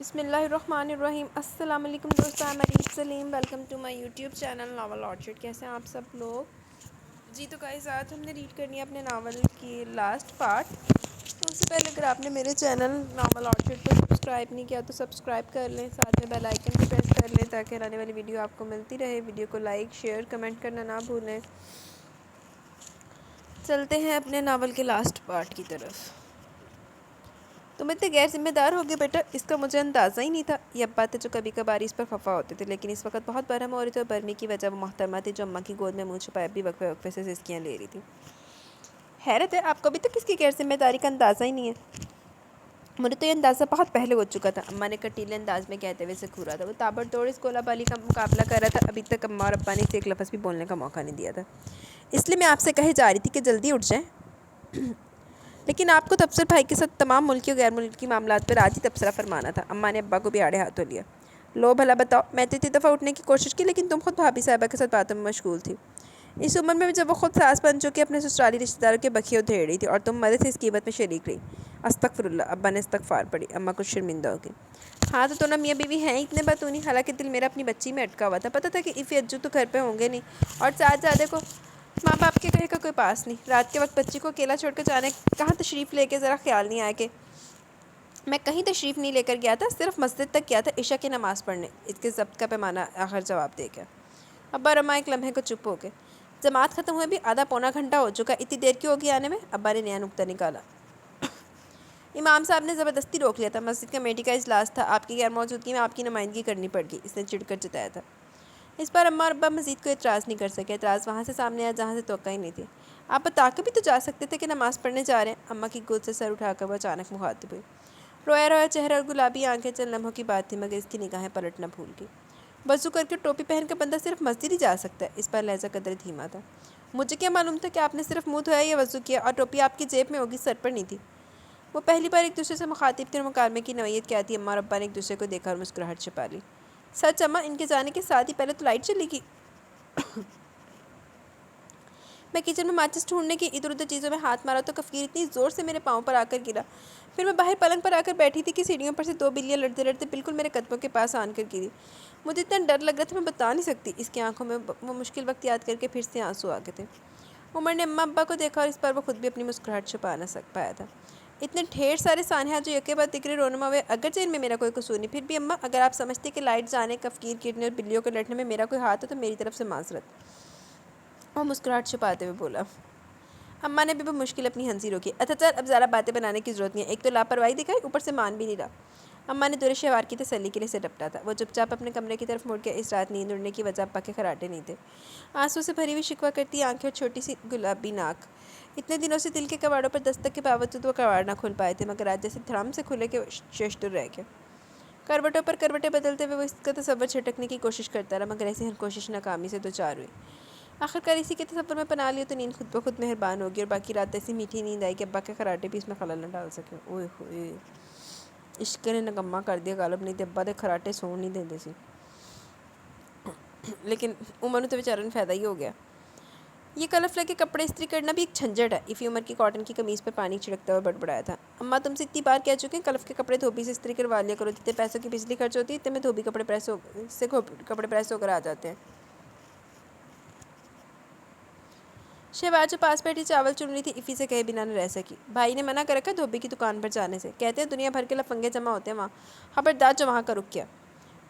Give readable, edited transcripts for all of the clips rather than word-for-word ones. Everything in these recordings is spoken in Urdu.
بسم اللہ الرحمن الرحیم۔ السلام علیکم دوستان، Maryam Saleem, welcome to my YouTube channel novel orchard. کیسے ہیں آپ سب لوگ؟ جی تو گائز آج ہم نے ریڈ کرنی ہے اپنے ناول کی لاسٹ پارٹ۔ تو اس سے پہلے اگر آپ نے میرے چینل ناول آرچرڈ کو سبسکرائب نہیں کیا تو سبسکرائب کر لیں، ساتھ میں بیل آئیکن بھی پریس کر لیں تاکہ آنے والی ویڈیو آپ کو ملتی رہے۔ ویڈیو کو لائک شیئر کمنٹ کرنا نہ بھولیں۔ چلتے ہیں اپنے ناول کے لاسٹ پارٹ کی طرف۔ تم اتنے غیر ذمہ دار ہو گئے بیٹا، اس کا مجھے اندازہ ہی نہیں تھا۔ یہ ابا تھے جو کبھی کبھار اس پر خفا ہوتے تھے، لیکن اس وقت بہت برہم ہو رہے تھے اور برہمی کی وجہ وہ محترمہ تھی جو اماں کی گود میں منہ چھپائے بھی وقفے وقفے سے سسکیاں لے رہی تھی۔ حیرت ہے آپ کو ابھی تک اس کی غیر ذمہ داری کا اندازہ ہی نہیں ہے۔ مجھے تو یہ اندازہ بہت پہلے ہو چکا تھا، اماں نے کٹیلے انداز میں کہتے ہوئے اسے گھورا تھا۔ وہ تابڑ توڑ اس گولہ بالی کا مقابلہ کر رہا تھا۔ ابھی تک اماں اور ابا نے اسے ایک لفظ بھی بولنے کا موقع نہیں دیا تھا۔ اس لیے میں آپ سے کہے جا رہی تھی کہ جلدی اٹھ جائیں۔ لیکن آپ کو تبصرہ بھائی کے ساتھ تمام ملکی اور غیر ملکی معاملات پر آج ہی تبصرہ فرمانا تھا۔ اماں نے ابا کو بھی آڑے ہاتھوں لیا۔ لو بھلا بتاؤ، میں تو اتنی دفعہ اٹھنے کی کوشش کی لیکن تم خود بھابھی صاحبہ کے ساتھ باتوں میں مشغول تھی۔ اس عمر میں جب وہ خود ساس بن چکی اپنے سسرالی رشتہ داروں کے بکھیوں دھیڑ رہی تھی اور تم مدد سے اس قیمت میں شریک رہی۔ استغفر اللہ، ابا نے استغفار پڑھی۔ اماں کچھ شرمندہ ہو گئی۔ ہاں تو دونوں میاں بیوی ہیں اتنے باتونی، حالانکہ دل میرا اپنی بچی میں اٹکا ہوا تھا۔ پتہ تھا کہ ایفی اجو تو گھر پہ ہوں گے نہیں اور صاحبزادے کو ماں باپ کے کہے کا کوئی پاس نہیں۔ رات کے وقت بچی کو اکیلا چھوڑ کر جانے کہاں تشریف لے کے ذرا خیال نہیں آیا کہ میں کہیں تشریف نہیں لے کر گیا تھا، صرف مسجد تک گیا تھا عشاء کی نماز پڑھنے۔ اس کے ضبط کا پیمانہ آخر جواب دے گیا۔ ابا اور اماں ایک لمحے کو چپ ہو گئے۔ جماعت ختم ہوئے بھی آدھا پونا گھنٹہ ہو چکا، اتنی دیر کیوں ہوگی آنے میں؟ ابا نے نیا نکتہ نکالا۔ امام صاحب نے زبردستی روک لیا تھا، مسجد کمیٹی کا اجلاس تھا، آپ کی غیر موجودگی میں آپ کی نمائندگی کرنی پڑ گئی، اس نے چڑھ کر جتایا تھا۔ اس پر اماں اور ابا مزید کوئی اعتراض نہیں کر سکے۔ اعتراض وہاں سے سامنے آیا جہاں سے توقع ہی نہیں تھی۔ آپ بتا کے بھی تو جا سکتے تھے کہ نماز پڑھنے جا رہے ہیں۔ اماں کی گود سے سر اٹھا کر وہ اچانک مخاطب ہوئی۔ رویا رویا چہرہ اور گلابی آنکھیں، چند لمحوں کی بات تھی مگر اس کی نگاہیں پلٹنا بھول گئی۔ وضو کر کے ٹوپی پہن کر بندہ صرف مسجد ہی جا سکتا ہے، اس پر لہجہ قدر دھیما تھا۔ مجھے کیا معلوم تھا کہ آپ نے صرف منہ دھویا یا وضو کیا اور ٹوپی آپ کی جیب میں ہوگی، سر پر نہیں تھی۔ وہ پہلی بار ایک دوسرے سے مخاطب تھے اور مکالمے کی نوعیت کیا تھی۔ اماں اور ابا نے ایک دوسرے کو دیکھا اور مسکراہٹ چھپا لی۔ سچ اماں، ان کے جانے کے ساتھ ہی پہلے تو لائٹ چلی گئی۔ میں کچن میں ماچس ڈھونڈنے کی ادھر ادھر چیزوں میں ہاتھ مارا تو کفگیر اتنی زور سے میرے پاؤں پر آ کر گرا۔ پھر میں باہر پلنگ پر آ کر بیٹھی تھی کہ سیڑھیوں پر سے دو بلیاں لڑتے لڑتے بالکل میرے قدموں کے پاس آن کر گری۔ مجھے اتنا ڈر لگ رہا تھا میں بتا نہیں سکتی۔ اس کی آنکھوں میں وہ مشکل وقت یاد کر کے پھر سے آنسو آ گئے تھے۔ عمر نے اماں ابا کو دیکھا اور اس پر وہ خود بھی اپنی مسکراہٹ چھپا نہ پایا تھا۔ اتنے ڈھیر سارے سانحات جو یکے بعد دیگرے رونما ہوئے، اگرچہ ان میں میرا کوئی قصور نہیں، پھر بھی اماں اگر آپ سمجھتے کہ لائٹ جانے، کفگیر گرنے اور بلیوں کو لڑنے میں میرا کوئی ہاتھ ہے تو میری طرف سے معذرت۔ وہ مسکراہٹ چھپاتے ہوئے بولا۔ اماں نے بھی بمشکل اپنی ہنسی روکی۔ اچھا چل، اب زیادہ باتیں بنانے کی ضرورت نہیں ہے، ایک تو لاپرواہی دکھائی، اوپر سے مان بھی نہیں رہا۔ اماں نے دور شہوار کی تسلی کے لیے اسے ڈپٹا تھا۔ وہ چپ چاپ اپنے کمرے کی طرف مڑ کے اس رات نیند اڑنے کی وجہ ابا کے خراٹے نہیں تھے۔ آنسو سے بھری ہوئی شکوہ کرتی آنکھیں اور چھوٹی سی گلابی ناک۔ اتنے دنوں سے دل کے کواڑوں پر دستک کے باوجود وہ کواڑ نہ کھل پائے تھے، مگر آج جیسے دھڑام سے کھلے کے ششدر رہ گئے۔ کروٹوں پر کروٹیں بدلتے ہوئے وہ اس کا تصور چھٹکنے کی کوشش کرتا رہا، مگر ایسی ہر کوشش ناکامی سے دوچار ہوئی۔ آخرکار اسی کے تصور میں پناہ لیا تو نیند خود بخود مہربان ہوگی اور باقی رات ایسی میٹھی نیند آئی کہ ابا کے خراٹے بھی اس میں خلل نہ ڈال سکے۔ اوئے ہوئے، عشق نے نکما کر دیا غالب، نہیں تے ابا دے خراٹے سون نہیں دیندے سی۔ لیکن عمر نوں تو بیچارے نوں فائدہ ہی ہو گیا۔ یہ کلف لگے کپڑے استری کرنا بھی ایک جھنجھٹ ہے۔ ایفی عمر کی کاٹن کی قمیض پر پانی چھڑکتا ہوا بڑبڑایا تھا۔ اماں تم سے اتنی بار کہہ چکے ہیں کلف کے کپڑے دھوبی سے استری کروا لیا کرو، جتنے پیسوں کی بجلی خرچ ہوتی ہے اتنے میں دھوبی کپڑے پریس ہو کر آ جاتے ہیں۔ شہوار جو پاس بیٹھی چاول چن رہی تھی ایفی سے کہے بنا نہ رہ سکی۔ بھائی نے منع کر رکھا دھوبی کی دکان پر جانے سے، کہتے ہیں دنیا بھر کے لفنگے جمع ہوتے ہیں وہاں، خبردار جو وہاں کا رخ کیا۔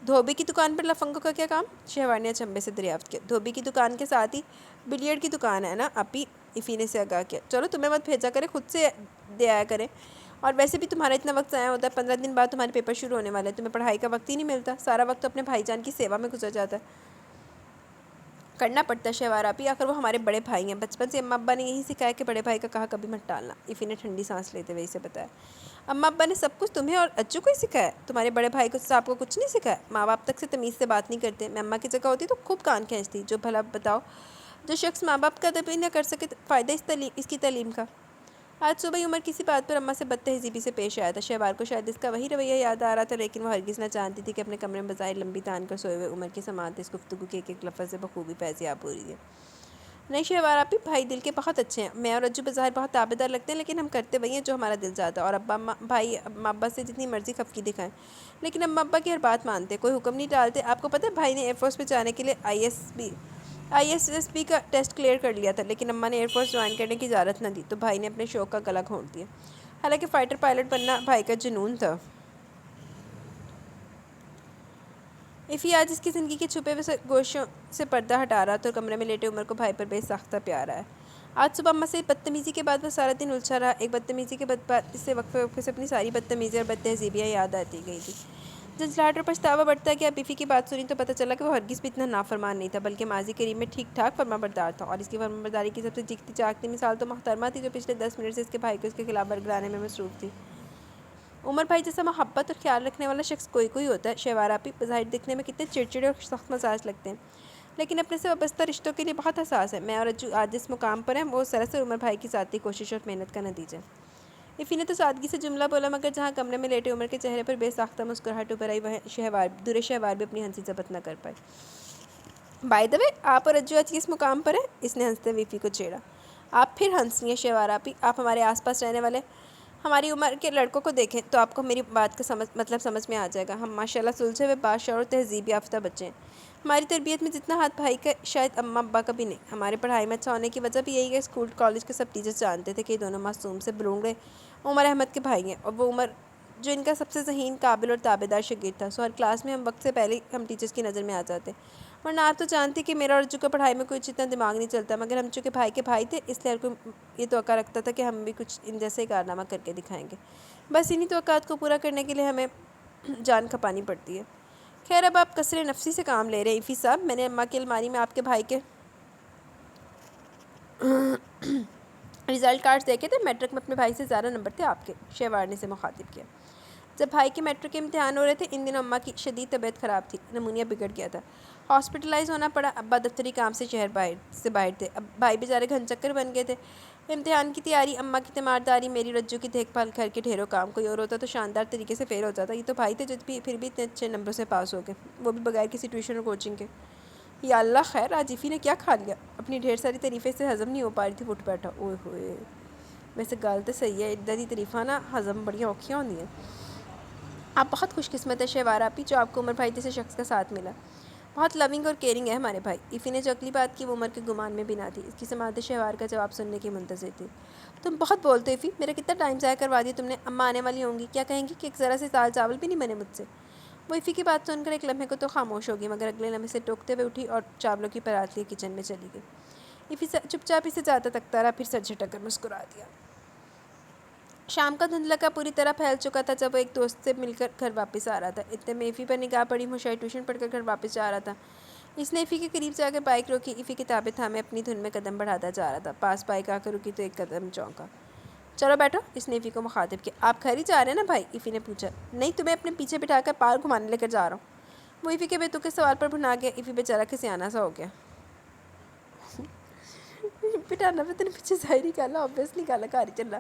دھوبی کی دکان پر لفنگوں کا کیا کام؟ شہوار نے اچنبھے سے دریافت کیا۔ دھوبی کی دکان کے ساتھ ہی بلیئرڈ کی دکان ہے نا اپی، ایفی نے اسے آگاہ کیا۔ چلو تمہیں مت بھیجا کرے، خود سے دے آیا کرے، اور ویسے بھی تمہارا اتنا وقت ضائع ہوتا ہے، 15 دن بعد تمہارے پیپر شروع ہونے والے ہیں، تمہیں پڑھائی کا وقت ہی نہیں ملتا، سارا وقت تو اپنے بھائی جان کی سیوا میں گزر جاتا ہے۔ کرنا پڑتا ہے شہوار آپی، آخر وہ ہمارے بڑے بھائی ہیں، بچپن سے اماں ابا نے یہی سکھایا کہ بڑے بھائی کا کہا کبھی مت ٹالنا، ایفی نے ٹھنڈی سانس لیتے ہوئے اسے بتایا۔ اماں ابا نے سب کچھ تمہیں اور اچو کو ہی سکھایا، تمہارے بڑے بھائی کو صاحب کو کچھ نہیں سکھایا؟ ماں باپ تک سے تمیز سے بات نہیں کرتے؟ میں اماں کی جگہ ہوتی تو خوب کان کھینچتی۔ جو بھلا بتاؤ، جو شخص ماں باپ کا ادب ہی نہ کر سکے فائدہ اس کی تعلیم کا۔ آج صبح عمر کسی بات پر اماں سے بد تہذیبی سے پیش آیا تھا۔ شہوار کو شاید اس کا وہی رویہ یاد آ رہا تھا، لیکن وہ ہرگز نہ جانتی تھی کہ اپنے کمرے میں بظاہر لمبی تان کر سوئے ہوئے عمر کی سماعت اس گفتگو کے ایک ایک لفظ سے بخوبی فیضیاب ہو رہی ہے۔ نہیں شہوار آپی، بھائی دل کے بہت اچھے ہیں. میں اور رجو بظاہر بہت تابعدار لگتے ہیں لیکن ہم کرتے وہی ہیں جو ہمارا دل چاہتا ہے. اور بھائی اماں ابا سے جتنی مرضی خفگی دکھائیں لیکن اماں ابا کی ہر بات مانتے، کوئی حکم نہیں ٹالتے. آپ کو پتہ ہے بھائی نے ایئر فورس میں جانے کے لیے ISSB کا ٹیسٹ کلیئر کر لیا تھا لیکن اماں نے ایئر فورس جوائن کرنے کی اجازت نہ دی تو بھائی نے اپنے شوق کا گلا گھونٹ دیا. حالانکہ فائٹر پائلٹ بننا بھائی کا جنون تھا. ایفی آج اس کی زندگی کے چھپے ہوئے گوشوں سے پردہ ہٹا رہا تھا اور کمرے میں لیٹے عمر کو بھائی پر بے ساختہ پیار آیا. آج صبح اماں سے بدتمیزی کے بعد وہ سارا دن الجھا رہا. ایک بدتمیزی کے بعد اس سے وقفے وقفے سے اپنی ساری بدتمیزی اور بد تہذیبیاں یاد آتی گئی تھی. جھنجھلاہٹ اور پچھتاوا بڑھتا ہے کہ اب ایفی کی بات سنی تو پتہ چلا کہ وہ ہرگز بھی اتنا نافرمان نہیں تھا بلکہ ماضی قریب میں ٹھیک ٹھاک فرمانبردار تھا. اور اس کی فرمانبرداری کی سب سے چیختی چاختی مثال تو محترمہ تھی جو پچھلے 10 منٹ سے اس کے بھائی کو اس کے خلاف برگلانے میں مصروف تھی. عمر بھائی جیسا محبت اور خیال رکھنے والا شخص کوئی ہوتا ہے. شہوار آپی بظاہر دکھنے میں کتنے چڑچڑے اور سخت مزاج لگتے ہیں لیکن اپنے سے وابستہ رشتوں کے لیے بہت حساس ہے. میں اور رجو آج جس مقام پر ہیں وہ سراسر عمر بھائی کی ذاتی کوشش اور محنت کا نتیجہ ہے. ایفی نے تو سادگی سے جملہ بولا مگر جہاں کمرے میں لیٹے عمر کے چہرے پر بے ساختہ مسکراہٹ ابھر آئی وہاں دورے شہوار بھی اپنی ہنسی ضبط نہ کر پائے. بائی دا وے آپ اور رجو آج کس مقام پر ہیں؟ اس نے ہنستے ہوئے ایفی کو چھیڑا. آپ پھر ہنس رہی ہیں شہوار آپی. آپ ہمارے آس پاس رہنے والے ہماری عمر کے لڑکوں کو دیکھیں تو آپ کو میری بات کا مطلب سمجھ میں آ جائے گا. ہم ماشاءاللہ سلجھے ہوئے بادشاہ اور تہذیب یافتہ بچے ہیں. ہماری تربیت میں جتنا ہاتھ بھائی کا شاید اماں ابا کا بھی نہیں. ہمارے پڑھائی میں اچھا ہونے کی وجہ بھی یہی ہے. اسکول کالج کے سب ٹیچرز جانتے تھے کہ یہ دونوں معصوم سے بلونگڑے عمر احمد کے بھائی ہیں اور وہ عمر جو ان کا سب سے ذہین قابل اور تابعدار شاگرد تھا. سو ہر کلاس میں ہم وقت سے پہلے ہم ٹیچرز کی نظر میں آ جاتے. ورنہ آپ تو جانتی کہ میرا اور رجو کا پڑھائی میں کوئی اتنا دماغ نہیں چلتا مگر ہم چونکہ بھائی کے بھائی تھے اس لیے ہر کوئی یہ توقع رکھتا تھا کہ ہم بھی کچھ ان جیسے ہی کارنامہ کر کے دکھائیں گے. بس انہی توقعات کو پورا کرنے کے لیے ہمیں جان کھپانی پڑتی ہے. خیر اب آپ کثر نفسی سے کام لے رہے ہیں ایفی صاحب. میں نے اماں کی الماری میں آپ کے بھائی کے رزلٹ کارڈز دیکھے تھے. میٹرک میں اپنے بھائی سے زیادہ نمبر تھے آپ کے. شہوار نے سے مخاطب کیا. جب بھائی کے میٹرک کے امتحان ہو رہے تھے ان دنوں اماں کی شدید طبیعت خراب تھی. نمونیا بگڑ گیا تھا. ہاسپٹلائز ہونا پڑا. ابا دفتری کام سے شہر باہر تھے. اب بھائی بیچارے گھن چکر بن گئے تھے. امتحان کی تیاری، اماں کی تیمارداری، میری رجو کی دیکھ بھال، گھر کے ڈھیروں کام. کوئی اور ہوتا تو شاندار طریقے سے فیل ہو جاتا. یہ تو بھائی تھے جو پھر بھی اتنے اچھے نمبروں سے پاس ہو گئے وہ بھی بغیر کسی ٹیوشن اور کوچنگ کے. یا اللہ خیر آج ایفی نے کیا کھا لیا. اپنی ڈھیر ساری تعریفیں سے ہضم نہیں ہو پا رہی تھی. اٹھ بیٹھا. اوئے ہوئے ویسے گال تو صحیح ہے ادھر ہی تعریفہ نا ہضم بڑیاں اوکھیاں ہوندی ہیں. آپ بہت خوش قسمت ہے شہوار آپی جو آپ کو عمر بھائی جیسے شخص کا ساتھ ملا. بہت لونگ اور کیئرنگ ہے ہمارے بھائی. ایفی نے جو اگلی بات کی وہ عمر کے گمان میں بھی نہ تھی. اس کی سماعت شہوار کا جواب سننے کی منتظر تھی. تم بہت بولتے ایفی. میرا کتنا ٹائم ضائع کروا دیا تم نے. اماں آنے والی ہوں گی کیا کہیں گی کہ ایک ذرا سے دال چاول بھی نہیں بنے مجھ سے. وہ ایفی کی بات سن کر ایک لمحے کو تو خاموش ہوگی مگر اگلے لمحے سے ٹوکتے ہوئے اٹھی اور چاولوں کی پرات لیے کچن میں چلی گئی. ایفی چپ چاپ اسے جاتا تکتا رہا پھر سر جھٹک کر مسکرا دیا. شام کا دھندلا کا پوری طرح پھیل چکا تھا جب وہ ایک دوست سے مل کر گھر واپس آ رہا تھا. اتنے میں ایفی پر نگاہ پڑی. وہ شاید ٹیوشن پڑھ کر گھر واپس جا رہا تھا. اس نے ایفی کے قریب جا کر بائک روکی. ایفی کتابیں تھامے اپنی دھن میں قدم بڑھاتا جا رہا تھا. پاس بائک آ کر رکی تو ایک قدم چونکا. چلو بیٹھو. اس نے ایفی کو مخاطب کیا. آپ گھر ہی جا رہے ہیں نا بھائی؟ ایفی نے پوچھا. نہیں تمہیں اپنے پیچھے بٹھا کر پارک گھمانے لے کر جا رہا ہوں. وہ ایفی کے بے تکے سوال پر بھنا گیا. ایفی بیچارہ کسیانہ سا ہو گیا. بٹھانا میں تیرے پیچھے ظاہر ہی کہا آبویسلی کہا کاری چل رہا.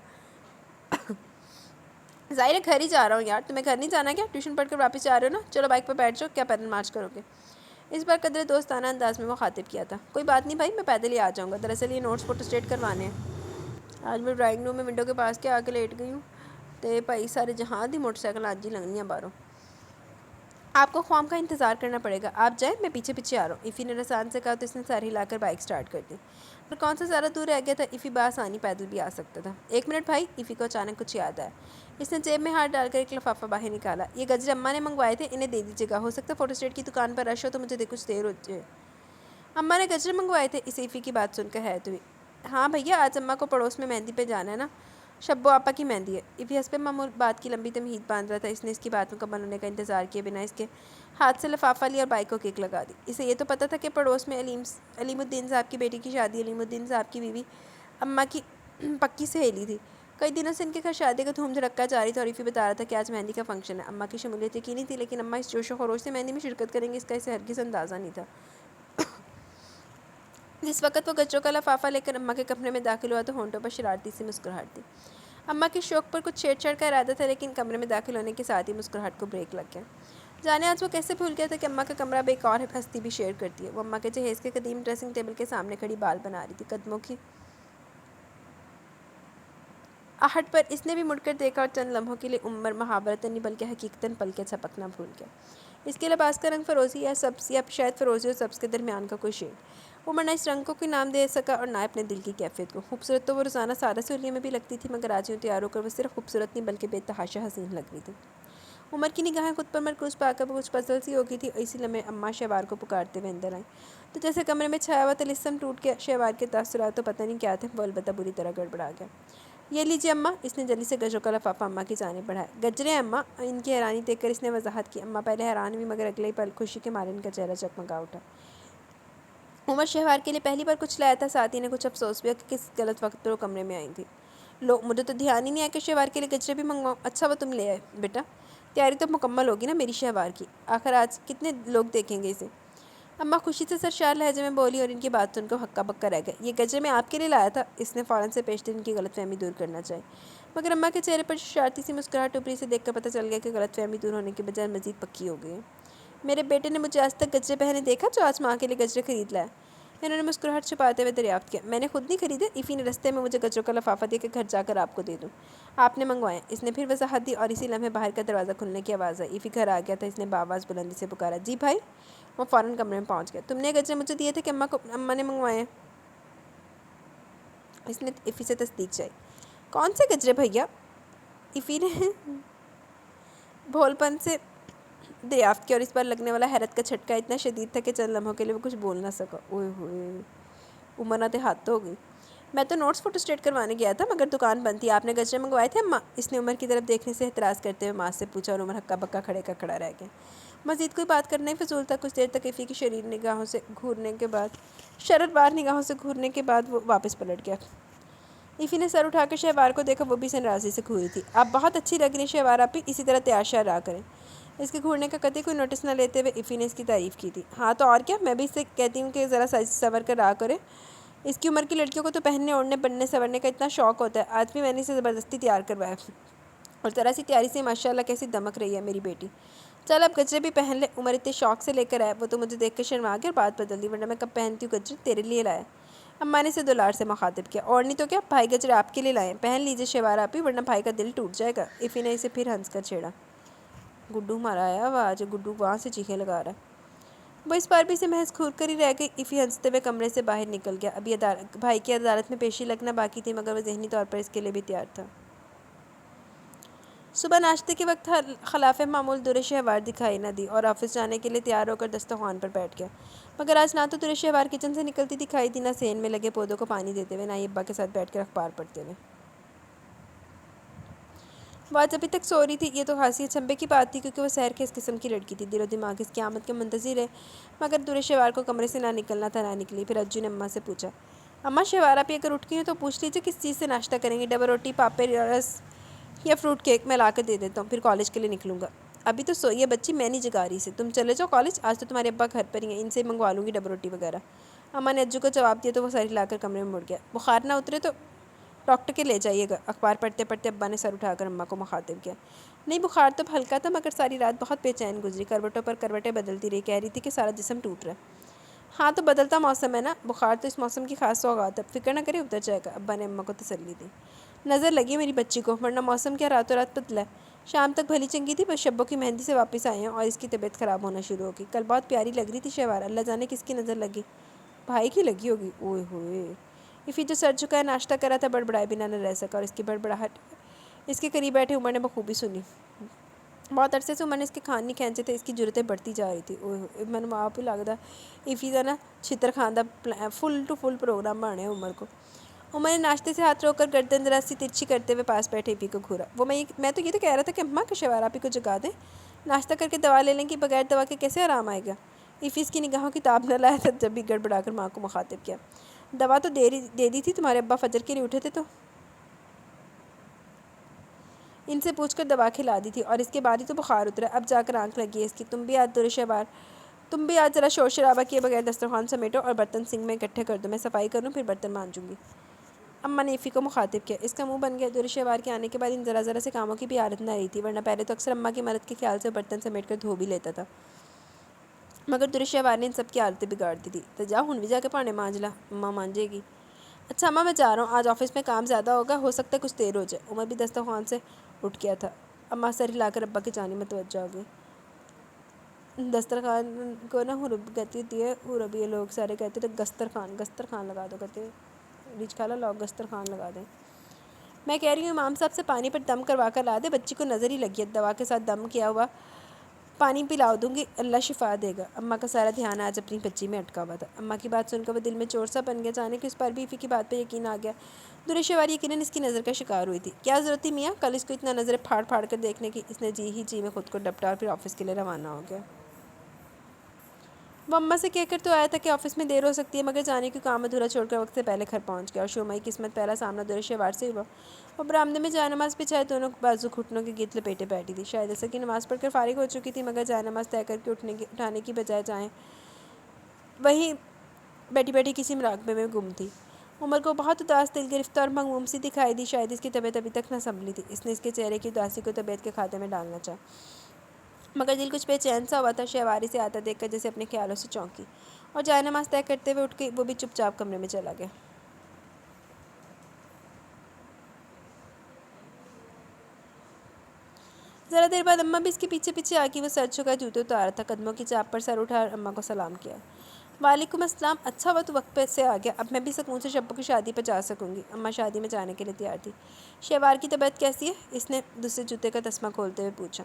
ظاہر ہے گھر ہی جا رہا ہوں یار. تمہیں گھر نہیں جانا کیا؟ ٹیوشن پڑھ کر واپس جا رہے ہو نا. چلو بائک پہ بیٹھ جاؤ. کیا پیدل مارچ کرو گے؟ اس بار قدرے دوستانہ انداز میں مخاطب کیا تھا. کوئی بات نہیں بھائی میں پیدل ہی آ جاؤں گا. دراصل یہ نوٹس فوٹو اسٹیٹ کروانے ہیں. آج میں ڈرائنگ روم میں ونڈو کے پاس کے آ کے لیٹ گئی ہوں تے بھائی سارے جہاں دی موٹر سائیکل آج ہی لنگنیاں باہروں. آپ کو خوام کا انتظار کرنا پڑے گا. آپ جائیں میں پیچھے پیچھے آ رہا ہوں. ایفی نے رسان سے کہا تو اس نے سر ہلا کر بائک سٹارٹ کر دی. اور کون سا زیادہ دور رہ گیا تھا. ایفی بآسانی پیدل بھی آ سکتا تھا. ایک منٹ بھائی. ایفی کو اچانک کچھ یاد آیا. اس نے جیب میں ہاتھ ڈال کر ایک لفافہ باہر نکالا. یہ گجرے اماں نے منگوائے تھے. انہیں دے دیجیے گا. ہو سکتا ہے فوٹو اسٹیٹ کی دکان پر رش ہو تو مجھے کچھ دیر ہو جائے. اماں نے گجرے منگوائے تھے. اس ایفی کی بات سن کر حیرت ہوئی. ہاں بھیا آج اماں کو پڑوس میں مہندی پہ جانا ہے نا. شبو آپا کی مہندی ہے. ایفی حسب معمول بات کی لمبی تمہید باندھ رہا تھا. اس نے اس کی بات مکمل ہونے کا انتظار کیے بنا اس کے ہاتھ سے لفافہ لیا اور بائک کو کک لگا دی. اسے یہ تو پتہ تھا کہ پڑوس میں علیم الدین صاحب کی بیٹی کی شادی. علیم الدین صاحب کی بیوی اماں کی پکی سہیلی تھی. کئی دنوں سے ان کے گھر شادی کا دھوم دھڑکا جاری تھا اور ایفی بتا رہا تھا کہ آج مہندی کا فنکشن ہے. اماں کی شمولیت یقینی تھی لیکن اماں اس جوش و خروش سے مہندی میں شرکت کریں گے اس کا اسے ہرگز اندازہ نہیں تھا. جس وقت وہ گجروں کا لفافہ لے کر اماں کے کمرے میں داخل ہوا تو ہونٹوں پر شرارتی سی مسکراہٹ تھی. اماں کے شوق پر کچھ چھیڑ چھاڑ کا ارادہ تھا لیکن کمرے میں داخل ہونے کے ساتھ ہی مسکراہٹ کو بریک لگ گیا. جانے آج وہ کیسے بھول گیا تھا کہ اماں کا کمرہ اب ایک اور ہستی بھی شیئر کرتی ہے۔ وہ اماں کے جہیز کے قدیم ڈریسنگ ٹیبل کے سامنے کھڑی بال بنا رہی تھی۔ قدموں کی آہٹ پر اس نے بھی مڑ کر دیکھا اور چند لمحوں کے لیے عمر محاورتاً نہیں بلکہ حقیقتاً پلکیں جھپکنا بھول گیا۔ اس کے لباس کا رنگ فروزی یا سبز یا شاید فروزی اور سبز کے درمیان کا کوئی شیڈ۔ عمر نہ اس رنگ کو کوئی نام دے سکا اور نہ اپنے دل کی کیفیت کو۔ خوبصورت تو وہ روزانہ سادہ سولیے میں بھی لگتی تھی، مگر آج یوں تیار ہو کر وہ صرف خوبصورت نہیں بلکہ بے تحاشا حسین لگ رہی تھی۔ عمر کی نگاہیں خود پر مرکوز پا کر وہ کچھ پزل سی ہو گئی تھی اور اسی لمحے اماں شہوار کو پکارتے ہوئے اندر آئیں تو جیسے کمرے میں چھایا ہوا طلسم ٹوٹ گیا۔ شہوار کے تاثرات تو پتہ نہیں کیا تھے، وہ البتہ بری طرح گڑبڑا گیا۔ یہ لیجیے اماں، اس نے جلدی سے گجروں کا لفافہ اماں کی جانب بڑھایا۔ گجرے ہیں اماں؟ ان کی حیرانی دیکھ کر اس نے وضاحت کی۔ اماں پہلے حیران ہوئی مگر اگلے ہی پل خوشی کے مارے ان کا چہرہ چکمگا اٹھا۔ عمر شہوار کے لیے پہلی بار کچھ لایا تھا، ساتھ ہی نے کچھ افسوس بھی کہ کس غلط وقت پر وہ کمرے میں آئی تھی۔ لو، مجھے تو دھیان ہی نہیں آیا کہ شہوار کے لیے گجرے بھی منگواؤں۔ اچھا وہ تم لے آئے بیٹا، تیاری تو مکمل ہوگی نا میری شہوار کی، آخر آج کتنے لوگ دیکھیں گے اسے۔ اماں خوشی سے سرشار لہجے میں بولی اور ان کی بات سن کر ہکا بکا رہ گئے۔ یہ گجرے میں آپ کے لیے لایا تھا، اس نے فوراً سے پیشتر ان کی غلط فہمی دور کرنا چاہی، مگر اماں کے چہرے پر شرارتی سی مسکراہٹ ابھری، سے دیکھ کر پتہ چل گیا کہ غلط فہمی دور ہونے کے بجائے مزید پکی ہو گئی ہے۔ میرے بیٹے نے مجھے آج تک گجرے پہنے دیکھا جو آج ماں کے لیے گجرے خرید لایا؟ انہوں نے مسکراہٹ چھپاتے ہوئے دریافت کیا۔ میں نے خود نہیں خریدے، ایفی نے رستے میں مجھے گجروں کا لفافہ دے کے گھر جا کر آپ کو دے دوں۔ آپ نے منگوائے؟ اس نے پھر وضاحت دی اور اسی لمحے باہر کا دروازہ کھلنے کی آواز آئی۔ ایفی گھر آ گیا تھا، اس نے بآواز بلندی سے پکارا، جی بھائی۔ وہ فوراً کمرے میں پہنچ گیا۔ تم نے گجرے مجھے دیے تھے کہ اماں نے منگوائے ہیں؟ اس نے ایفی سے تصدیق چاہی۔ کون سے گجرے بھیا؟ ایفی نے بھول پن سے دریافت کیا اور اس پر لگنے والا حیرت کا جھٹکا اتنا شدید تھا کہ چند لمحوں کے لیے وہ کچھ بول نہ سکا۔ اوئے ہوئے، عمر نہ ہاتھ ہو گئی۔ میں تو نوٹس فوٹو اسٹیٹ کروانے گیا تھا مگر دکان بند تھی۔ آپ نے گجرے منگوائے تھے اماں؟ اس نے عمر کی طرف دیکھنے سے اعتراض کرتے ہوئے ماں سے پوچھا اور عمر ہکا بکا کھڑے کا کھڑا رہ گیا۔ مزید کوئی بات کرنا ہی فضول تھا۔ کچھ دیر تک ایفی کی شریر نگاہوں سے گھورنے کے بعد شرربار نگاہوں سے گھورنے کے بعد وہ واپس پلٹ گیا۔ ایفی نے سر اٹھا کر شہوار کو دیکھا، وہ بھی اسے ناراضی سے گھوری تھی۔ آپ بہت اچھی لگ رہی شہوار آپی، اسی طرح تیار شیار رہا کریں۔ اس کے گھورنے کا قطعی کوئی نوٹس نہ لیتے ہوئے ایفی نے اس کی تعریف کی تھی۔ ہاں تو اور کیا، میں بھی اس سے کہتی ہوں کہ ذرا سنور کر رہا کرے۔ اس کی عمر کی لڑکیوں کو تو پہننے اوڑھنے بننے سنورنے کا اتنا شوق ہوتا ہے، آج بھی میں نے اسے زبردستی تیار کروایا اور ذرا سی تیاری سے ماشاءاللہ کیسی دمک رہی ہے میری بیٹی۔ چل اب گجرے بھی پہن لے، عمر اتنے شوق سے لے کر آیا۔ وہ تو مجھے دیکھ کر شرما گیا اور بات بدل دی، ورنہ میں کب پہنتی ہوں گجرے، تیرے لیے لایا۔ اماں نے اسے دولار سے مخاطب کیا۔ اور نہیں تو کیا، بھائی گجرے آپ کے لیے لائے ہیں، پہن لیجیے شہوار آپی ورنہ بھائی کا دل ٹوٹ جائے گا۔ ایفی نے اسے پھر ہنس کر چھیڑا۔ گڈو مارا آیا ہوا آج، گڈو وہاں سے چیخیں لگا رہا ہے۔ وہ اس بار بھی اسے محض گھور کر ہی رہ گئی۔ ایفی ہنستے ہوئے کمرے سے باہر نکل گیا۔ ابھی بھائی کی عدالت میں پیشی لگنا باقی تھی مگر وہ ذہنی طور پر اس کے لیے بھی تیار تھا۔ صبح ناشتے کے وقت خلاف معمول در شہوار دکھائی نہ دی اور آفس جانے کے لیے تیار ہو کر دسترخوان پر بیٹھ گیا، مگر آج نہ تو در شہوار کچن سے نکلتی دکھائی دی، نہ صحن میں لگے پودوں کو پانی دیتے ہوئے، نہ ہی ابا کے ساتھ بیٹھ کر اخبار پڑھتے ہوئے۔ وہ آج ابھی تک سو رہی تھی۔ یہ تو خاصی اچنبھے کی بات تھی کیونکہ وہ سحر کے اس قسم کی لڑکی تھی، دل و دماغ اس کی آمد کے منتظر ہے، مگر در شہوار کو کمرے سے نہ نکلنا تھا، نہ نکلی۔ پھر اجو نے اماں سے پوچھا، اماں شہوار آپی اگر اٹھ گئی ہیں تو پوچھ لیجیے کس چیز سے ناشتہ کریں گے، ڈبل روٹی پاپڑ رس یا فروٹ کیک، میں لا کر دے دیتا ہوں، پھر کالج کے لیے نکلوں گا۔ ابھی تو سوئی ہے بچی، میں نہیں جگا رہی اسے، تم چلے جاؤ کالج، آج تو تمہارے ابا گھر پر ہی ہیں، ان سے منگوا لوں گی ڈبل روٹی وغیرہ۔ اماں نے اجو کو جواب دیا تو وہ ساری لا کر کمرے میں مڑ گیا۔ بخار نہ اترے تو ڈاکٹر کے لے جائیے گا۔ اخبار پڑھتے پڑھتے ابا نے سر اٹھا کر اماں کو مخاطب کیا۔ نہیں، بخار تو ہلکا تھا مگر ساری رات بہت بے چین گزری، کروٹوں پر کروٹیں بدلتی رہی، کہہ رہی تھی کہ سارا جسم ٹوٹ رہا ہے۔ ہاں تو بدلتا موسم ہے نا، بخار تو اس موسم کی خاص سوغات ہے، فکر نہ کرے اتر جائے گا، ابا نے اماں کو تسلی دی۔ نظر لگی میری بچی کو، ورنہ موسم کیا راتوں رات بدلا ہے، شام تک بھلی چنگی تھی، بس شبوں کی مہندی سے واپس آئے ہیں اور اس کی طبیعت خراب ہونا شروع ہو گئی۔ کل بہت پیاری لگ رہی تھی شہوار، اللہ جانے کس کی نظر لگی، بھائی کی لگی ہوگی۔ اوئے ہوئے، ایفی جو سر جھکائے ناشتہ کرا تھا بڑبڑائے بنا نہ رہ سکا اور اس کی بڑبڑاہٹ اس کے قریب بیٹھے عمر نے بخوبی سنی۔ بہت عرصے سے عمر نے اس کے کان نہیں کھینچے تھے، اس کی جرتیں بڑھتی جا رہی تھی۔ اوئے ہوئے، میں نے آپ ہی لگتا ایفی کا نا چھتر خاندہ فل ٹو فل پروگرام بنے عمر کو۔ عمر نے ناشتے سے ہاتھ روک کر گردن ذرا سی ترچھی کرتے ہوئے پاس بیٹھے ایفی کو گھورا۔ میں تو یہ تو کہہ رہا تھا کہ اماں شہوار آپی کو جگا دیں، ناشتہ کر کے دوا لے لیں کہ بغیر دوا کے کیسے آرام آئے گا۔ ایفی اس کی نگاہوں کی تاب نہ لایا تھا جب بھی گڑبڑا کر ماں کو مخاطب کیا۔ دوا تو دے دی تھی، تمہارے ابا فجر کے لیے اٹھے تھے تو ان سے پوچھ کر دوا کھلا دی تھی اور اس کے بعد ہی تو بخار اترا، اب جا کر آنکھ لگی ہے اس کی۔ تم بھی آج ذرا شور شرابہ کیے بغیر دسترخوان سمیٹو اور برتن سنک میں اکٹھے کر دو، میں صفائی کروں پھر برتن مانجوں گی۔ اماں نے ایفی کو مخاطب کیا۔ اس کا منہ بن گیا۔ دور شہوار کے آنے کے بعد ان ذرا ذرا سے کاموں کی بھی عادت نہ رہی تھی، ورنہ پہلے تو اکثر اماں کی مدد کے خیال سے برتن سمیٹ کر دھو بھی لیتا تھا، مگر دور شہوار نے ان سب کی عادتیں بگاڑ دی تھی۔ تو جا ہن بھی جا کے پانے مانج لا، اماں مانجے گی۔ اچھا اماں میں جا رہا ہوں، آج آفس میں کام زیادہ ہوگا، ہو سکتا ہے کچھ دیر ہو جائے۔ عمر بھی دسترخوان سے اٹھ گیا تھا۔ اماں سر ہلا کر ابا کی جانب متوجہ ہو گئی۔ دسترخوان کو نا حرب کہتی ہوتی ہے، حرب یہ لوگ سارے کہتے تھے گسترخوان لگا دو، کہتے ریچ کھالا لاؤ گسترخوان لگا دیں۔ میں کہہ رہی ہوں امام صاحب سے پانی پر دم کروا کر لا دے، بچی کو نظر ہی لگی ہے، دوا کے ساتھ دم کیا ہوا پانی پلاؤ دوں گی، اللہ شفا دے گا۔ اماں کا سارا دھیان آج اپنی بچی میں اٹکا ہوا تھا۔ اماں کی بات سن کر وہ دل میں چور سا بن گیا، جانے کہ اس پر بھی ایفی کی بات پہ یقین آ گیا۔ دور شہوار یقیناً اس کی نظر کا شکار ہوئی تھی۔ کیا ضرورت تھی میاں کل اس کو اتنا نظریں پھاڑ پھاڑ کر دیکھنے کی؟ اس نے جی میں خود کو ڈپٹا اور پھر آفس کے لیے روانہ ہو گیا۔ وہ اماں سے کہہ کر تو آیا تھا کہ آفس میں دیر ہو سکتی ہے، مگر جانے کے کام ادھورا چھوڑ کر وقت سے پہلے گھر پہنچ گیا، اور شومائی قسمت پہلا سامنا دور شہوار سے ہوا۔ وہ برآمدے میں جائے نماز بچھائے دونوں بازو گھٹنوں کے گیت لپیٹے بیٹھی تھی، شاید عصر کی نماز پڑھ کر فارغ ہو چکی تھی، مگر جائے نماز طے کر کے اٹھانے کی بجائے جائیں وہیں بیٹھی بیٹھی کسی مراقبے میں گم تھی۔ عمر کو بہت اداس، دل گرفتہ اور مغموم سی دکھائی دی، شاید اس کی طبیعت ابھی تک نہ سنبھلی تھی۔ اس نے اس کے چہرے کی اداسی کو طبیعت کے کھاتے میں ڈالنا چاہا، مگر دل کچھ بے چین سا ہوا تھا۔ شہوار اسے آتا دیکھ کر جیسے اپنے خیالوں سے چونکی، اور جائے نماز طے کرتے ہوئے اٹھ کے وہ بھی چپ چاپ کمرے میں چلا گیا۔ ذرا دیر بعد اماں بھی اس کے پیچھے پیچھے آ گئی۔ وہ سر جھکا جوتے اتارا تھا، قدموں کی چاپ پر سر اٹھا اماں کو سلام کیا۔ وعلیکم السلام، اچھا ہوا تو وقت پہ سے آ گیا، اب میں بھی سکون سے شبو کی شادی پہ جا سکوں گی۔ اماں شادی میں جانے کے لیے تیار تھی۔ شہوار کی طبیعت کیسی ہے؟ اس نے دوسرے جوتے کا تسمہ کھولتے ہوئے پوچھا۔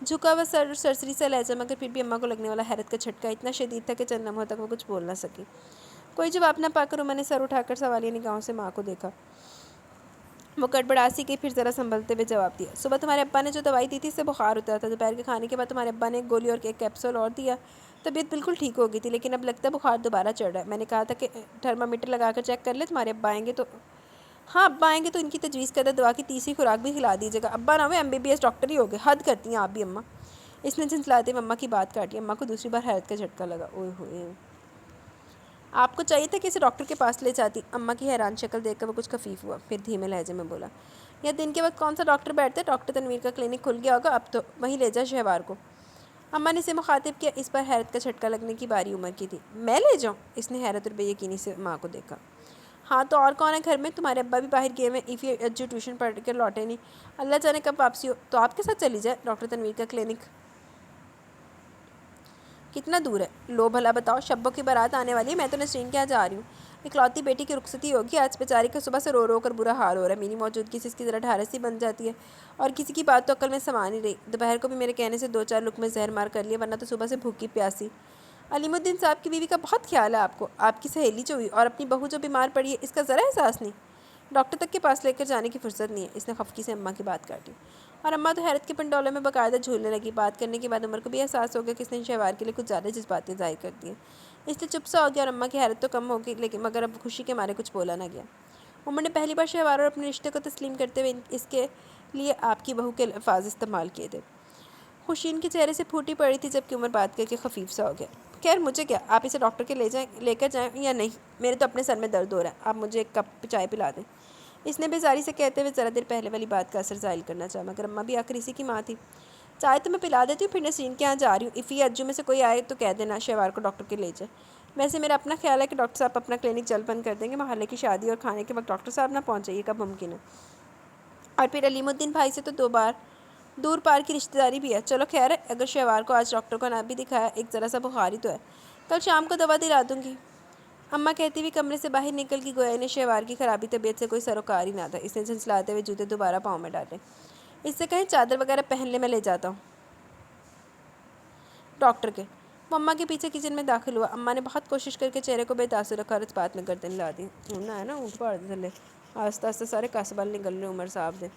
جھکا ہوا سر اور سرسری سا لہجہ، مگر پھر بھی اماں کو لگنے والا حیرت کا جھٹکا اتنا شدید تھا کہ چند لمحوں تک وہ کچھ بول نہ سکی۔ کوئی جواب نہ پا کر عمر نے سر اٹھا کر سوالیہ نگاہوں سے ماں کو دیکھا۔ وہ گڑبڑا سی گئی، پھر ذرا سنبھلتے ہوئے جواب دیا۔ صبح تمہارے ابا نے جو دوائی دی تھی اس سے بخار اترا تھا، دوپہر کے کھانے کے بعد تمہارے ابا نے ایک گولی اور ایک کیپسول اور دیا، طبیعت بالکل ٹھیک ہو گئی تھی، لیکن اب لگتا ہے بخار دوبارہ چڑھ رہا ہے۔ میں نے کہا تھا کہ تھرمامیٹر لگا کر چیک کر لے، تمہارے ابا آئیں گے تو ہاں ابا آئیں گے تو ان کی تجویز کردہ دوا کی تیسری خوراک بھی کھلا دیجیے گا۔ ابا نہ ہوئے MBBS ڈاکٹر ہی ہوگے، حد کرتی ہیں آپ بھی اماں۔ اس نے جھنجھلاتے ہوئے اماں کی بات کاٹی۔ اماں کو دوسری بار حیرت کا جھٹکا لگا۔ اوئے ہوئے، آپ کو چاہیے تھا کہ اسے ڈاکٹر کے پاس لے جاتی۔ اماں کی حیران شکل دیکھ کر وہ کچھ خفیف ہوا، پھر دھیمے لہجے میں بولا، یا دن کے وقت کون سا ڈاکٹر بیٹھتا ہے؟ ڈاکٹر تنویر کا کلینک کھل گیا ہوگا اب تو، وہیں لے جا شہوار کو۔ اماں نے اسے مخاطب کیا۔ اس پر حیرت کا جھٹکا لگنے کی باری عمر کی تھی۔ میں لے جاؤں؟ اس نے حیرت اور بے یقینی سے ماں کو دیکھا۔ ہاں تو اور کون ہے گھر میں؟ تمہارے ابا بھی باہر گئے ہوئے، ایفی اجو ٹیوشن پڑھ کر لوٹے نہیں، اللہ جانے کب واپسی ہو، تو آپ کے ساتھ چلی جائے۔ ڈاکٹر تنویر کا کلینک کتنا دور ہے؟ لو بھلا بتاؤ، شبوں کی بارات آنے والی ہے، میں تو نسرین کے یہاں جا رہی ہوں، اکلوتی بیٹی کی رخصتی ہوگی، آج بیچاری کا صبح سے رو رو کر برا حال ہو رہا ہے، میری موجودگی سے اس کی ذرا ڈھارس سی بن جاتی ہے، اور کسی کی بات تو عقل میں سما نہیں رہی، دوپہر کو بھی میرے کہنے سے 2-4 لقمے زہر مار کر لیے، ورنہ تو صبح سے بھوکی پیاسی۔ علیم الدین صاحب کی بیوی کا بہت خیال ہے آپ کو، آپ کی سہیلی جو ہوئی اور اپنی بہو جو بیمار پڑی ہے، اس کا ذرا احساس نہیں؟ ڈاکٹر تک کے پاس لے کر جانے کی فرصت نہیں ہے۔ اس نے خفگی سے اماں کی بات کاٹی، اور اماں تو حیرت کے پنڈولوں میں باقاعدہ جھولنے لگی۔ بات کرنے کے بعد عمر کو بھی احساس ہو گیا کہ اس نے شہوار کے لیے کچھ زیادہ جذباتیں ظاہر کر دی ہیں۔ اس لیے چپ سا ہو گیا، اور اماں کی حیرت تو کم ہوگی لیکن مگر اب خوشی کے مارے کچھ بولا نہ گیا۔ عمر نے پہلی بار شہوار اور اپنے رشتے کو تسلیم کرتے ہوئے اس کے لیے آپ کی بہو کے الفاظ استعمال کیے تھے۔ خوشی ان کے چہرے سے پھوٹی پڑی تھی، جبکہ عمر بات کر کے خفیف سا ہو گیا۔ خیر مجھے کیا، آپ اسے ڈاکٹر کے لے کر جائیں یا نہیں، میرے تو اپنے سر میں درد ہو رہا ہے، آپ مجھے ایک کپ چائے پلا دیں۔ اس نے بیزاری سے کہتے ہوئے ذرا دیر پہلے والی بات کا اثر ظاہر کرنا چاہا، مگر اماں بھی آخر اسی کی ماں تھی۔ چائے تو میں پلا دیتی ہوں، پھر نسرین کے یہاں جا رہی ہوں، ایفی اجو میں سے کوئی آئے تو کہہ دینا شہوار کو ڈاکٹر کے لے جائے۔ ویسے میرا اپنا خیال ہے کہ ڈاکٹر صاحب اپنا کلینک جلد بند کر دیں گے، محلے کی شادی اور کھانے کے وقت ڈاکٹر صاحب نہ پہنچے، یہ کب ممکن ہے؟ اور پھر علیم الدین بھائی سے تو دور پار کی رشتہ داری بھی ہے۔ چلو خیر ہے، اگر شہوار کو آج ڈاکٹر کو نہ بھی دکھایا، ایک ذرا سا بخار ہی تو ہے، کل شام کو دوا دلا دوں گی۔ اماں کہتی ہوئی کمرے سے باہر نکل گئی، گویا انہیں شہوار کی خرابی طبیعت سے کوئی سروکار ہی نہ تھا۔ اس نے جھنجھلاتے ہوئے جوتے دوبارہ پاؤں میں ڈالے۔ اس سے کہیں چادر وغیرہ پہن لے، میں لے جاتا ہوں ڈاکٹر کے۔ وہ اماں کے پیچھے کچن میں داخل ہوا۔ اماں نے بہت کوشش کر کے چہرے کو بے تاثر رکھا اور اس بات میں گردن لا دی۔ ہونا ہے نا اونٹ پہاڑ تھلے، آہستہ آہستہ سارے کاسبال نکل رہے عمر صاحب دے۔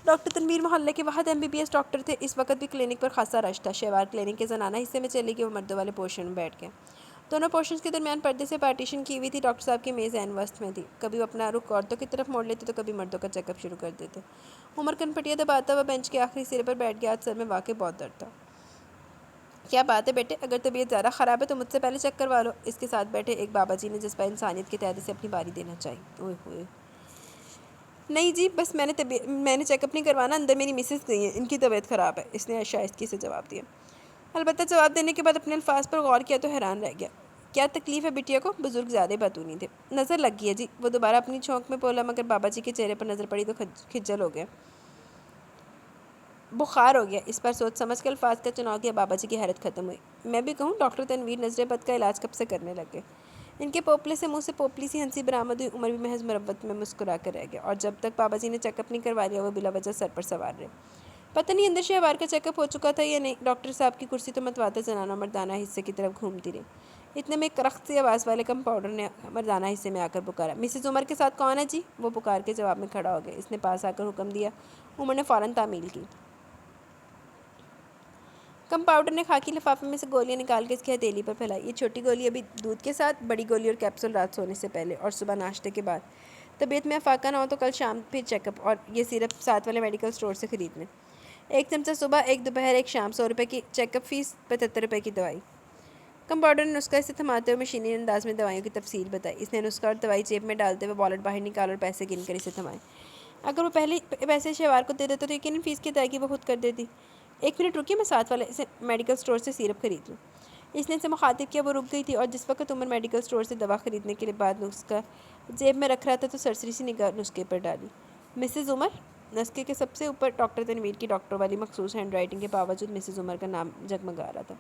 ڈاکٹر تنویر محلے کے واحد MBBS ڈاکٹر تھے۔ اس وقت بھی کلینک پر خاصا رش تھا۔ شہوار کلینک کے زنانہ حصے میں چلی گئی، وہ مردوں والے پورشن میں بیٹھ گیا۔ دونوں پورشنز کے درمیان پردے سے پارٹیشن کی ہوئی تھی۔ ڈاکٹر صاحب کی میز عین وسط میں تھی، کبھی وہ اپنا رخ عورتوں کی طرف موڑ لیتے تو کبھی مردوں کا چیک اپ شروع کر دیتے۔ عمر کنپٹیاں دباتا ہوا بینچ کے آخری سرے پر بیٹھ گیا۔ آج سر میں واقعی بہت درد تھا۔ کیا بات ہے بیٹے، اگر طبیعت زیادہ خراب ہے تو مجھ سے پہلے چیک کروا لو۔ اس کے ساتھ بیٹھے ایک بابا جی نے جذبہ انسانیت کے تحت اسے اپنی باری دینا چاہی۔ اوئے ہوئے، نہیں جی، بس میں نے چیک اپ نہیں کروانا، اندر میری مسز گئی ہیں، ان کی طبیعت خراب ہے، اس نے شائستگی سے جواب دیا۔ البتہ جواب دینے کے بعد اپنے الفاظ پر غور کیا تو حیران رہ گیا۔ کیا تکلیف ہے بٹیا کو؟ بزرگ زیادہ باتونی تھے۔ نظر لگ گئی ہے جی، وہ دوبارہ اپنی چھونک میں بولا، مگر بابا جی کے چہرے پر نظر پڑی تو کھجل ہو گیا۔ بخار ہو گیا۔ اس پر سوچ سمجھ کے الفاظ کا چناؤ کیا، بابا جی کی حیرت ختم ہوئی۔ میں بھی کہوں؟ ڈاکٹر تنویر نظر بد کا علاج کب سے کرنے لگے؟ ان کے پوپلے سے منہ سے پوپلی سی ہنسی برآمد ہوئی۔ عمر بھی محض مربت میں مسکرا کر رہ گیا، اور جب تک بابا جی نے چیک اپ نہیں کروا لیا وہ بلا وجہ سر پر سوار رہے۔ پتہ نہیں اندر شہوار کا چیک اپ ہو چکا تھا یا نہیں، ڈاکٹر صاحب کی کرسی تو متواتر زنانہ مردانہ حصے کی طرف گھومتی رہی۔ اتنے میں ایک کرخت سی آواز والے کمپاؤنڈر نے مردانہ حصے میں آ کر پکارا، مسز عمر کے ساتھ کون ہے جی؟ وہ پکار کے جواب میں کھڑا ہو گیا۔ اس نے پاس آ کر حکم دیا۔ عمر نے فوراً تعمیل کی۔ کمپاؤنڈر نے خاکی لفافے میں سے گولیاں نکال کے اس کی ہتھیلی پر پھیلائی۔ یہ چھوٹی گولی ابھی دودھ کے ساتھ، بڑی گولی اور کیپسول رات سونے سے پہلے اور صبح ناشتے کے بعد۔ طبیعت میں افاقہ نہ ہو تو کل شام پھر چیک اپ، اور یہ سیرپ ساتھ والے میڈیکل سٹور سے خرید لیں۔ 1 چمچہ صبح، 1 دوپہر، 1 شام، 100 روپے کی چیک اپ فیس، 75 روپے کی دوائی۔ کمپاؤنڈر نے نسخہ اسے تھماتے ہوئے مشینی انداز میں دوائیوں کی تفصیل بتائی۔ اس نے نسخہ اور دوائی جیب میں ڈالتے ہوئے والیٹ باہر نکالا اور پیسے گن کر اسے تھمائے۔ اگر وہ پہلے پیسے شہوار کو دے دیتا تو یقیناً فیس کی ادائیگی وہ خود کر دیتی۔ 1 منٹ رکیے، میں ساتھ والے میڈیکل سٹور سے سیرپ خرید لوں۔ اس نے اسے مخاطب کیا۔ وہ رک گئی تھی، اور جس وقت عمر میڈیکل سٹور سے دوا خریدنے کے بعد نسخہ جیب میں رکھ رہا تھا تو سرسری سی نگاہ نسخے پر ڈالی۔ مسز عمر؟ نسخے کے سب سے اوپر ڈاکٹر تنویر کی ڈاکٹر والی مخصوص ہینڈ رائٹنگ کے باوجود مسز عمر کا نام جگمگا رہا تھا۔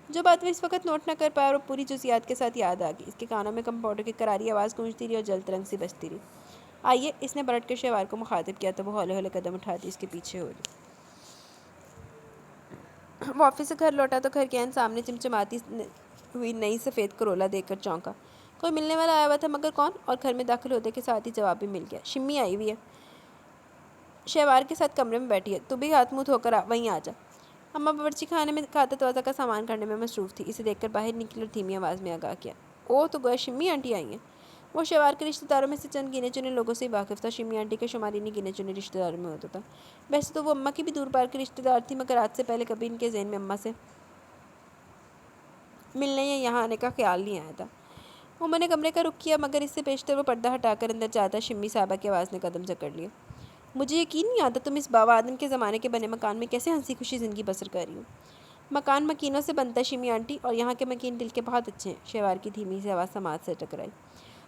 جو بات وہ اس وقت نوٹ نہ کر پایا اور وہ پوری جزیات کے ساتھ یاد آ گئی۔ اس کے کانوں میں کمپاؤنڈر کی کراری آواز گونجتی رہی اور جلد ترنگ سی بجتی رہی۔ آئیے، اس نے پلٹ کر شہوار کو مخاطب کیا تو وہ ہولے ہولے قدم اٹھاتی اس کے پیچھے ہو لی۔ وہ آفس سے گھر لوٹا تو گھر کے عین سامنے چمچماتی ہوئی نئی سفید کرولا دیکھ کر چونکا۔ کوئی ملنے والا آیا ہوا تھا، مگر کون؟ اور گھر میں داخل ہوتے کے ساتھ ہی جواب بھی مل گیا، شمی آئی ہوئی ہے، شہوار کے ساتھ کمرے میں بیٹھی ہے، تو بھی ہاتھ منہ دھو کر وہیں آ جا۔ اماں باورچی خانے میں کھاتا توازہ کا سامان کرنے میں مصروف تھی۔ اسے دیکھ کر باہر نکلی اور دھیمی آواز میں آگاہ کیا، او تو گویا شمی آنٹی آئی ہیں۔ وہ شہوار کے رشتہ داروں میں سے چند گنے چنے لوگوں سے ہی واقف تھا۔ شمی آنٹی کا شمار انہیں گنے چنے رشتہ داروں میں ہوتا تھا۔ ویسے تو وہ اماں کی بھی دور پار کی رشتہ دار تھی، مگر آج سے پہلے کبھی ان کے ذہن میں اماں سے ملنے یا یہاں آنے کا خیال نہیں آیا تھا۔ عمر نے کمرے کا رخ کیا، مگر اس سے پیشتر وہ پردہ ہٹا کر اندر جاتا شمی صاحبہ کی آواز نے قدم جکڑ لیا۔ مجھے یقین نہیں آتا تم اس بابا آدم کے زمانے کے بنے مکان میں کیسے ہنسی خوشی زندگی بسر کر رہی ہو۔ مکان مکینوں سے بنتا ہے شمی آنٹی، اور یہاں کے مکین دل کے بہت اچھے ہیں۔ شہوار کی دھیمی سی آواز سماعت سے ٹکرائی۔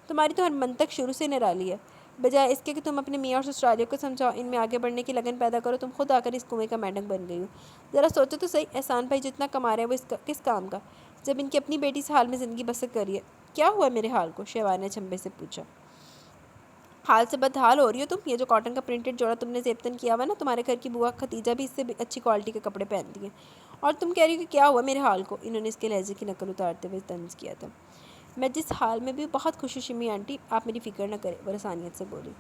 تمہاری تو ہر منطق شروع سے نرالی ہے۔ بجائے اس کے کہ تم اپنے میاں اور سسرالیوں کو سمجھاؤ، ان میں آگے بڑھنے کی لگن پیدا کرو، تم خود آ کر اس کنویں کا مینڈک بن گئی ہو۔ ذرا سوچو تو صحیح، احسان بھائی جتنا کما رہے ہیں وہ کس کام کا، جب ان کی اپنی بیٹی اس حال میں زندگی بسر کر رہی ہے۔ کیا ہوا میرے حال کو؟ شہوار نے چنبے سے پوچھا۔ حال سے بدحال ہو رہی ہو تم۔ یہ جو کاٹن کا پرنٹڈ جوڑا تم نے زیبتن کیا ہوا نا، تمہارے گھر کی بوا ختیجہ بھی اس سے بھی اچھی کوالٹی کے کپڑے پہنتی ہیں، اور تم کہہ رہی ہو کہ کیا ہوا میرے حال کو؟ انہوں نے اس کے لہجے کی نقل اتارتے ہوئے طنز کیا تھا۔ میں جس حال میں بھی بہت خوش ہوں شمی آنٹی، آپ میری فکر نہ کریں، وہ رسانیت سے بولی۔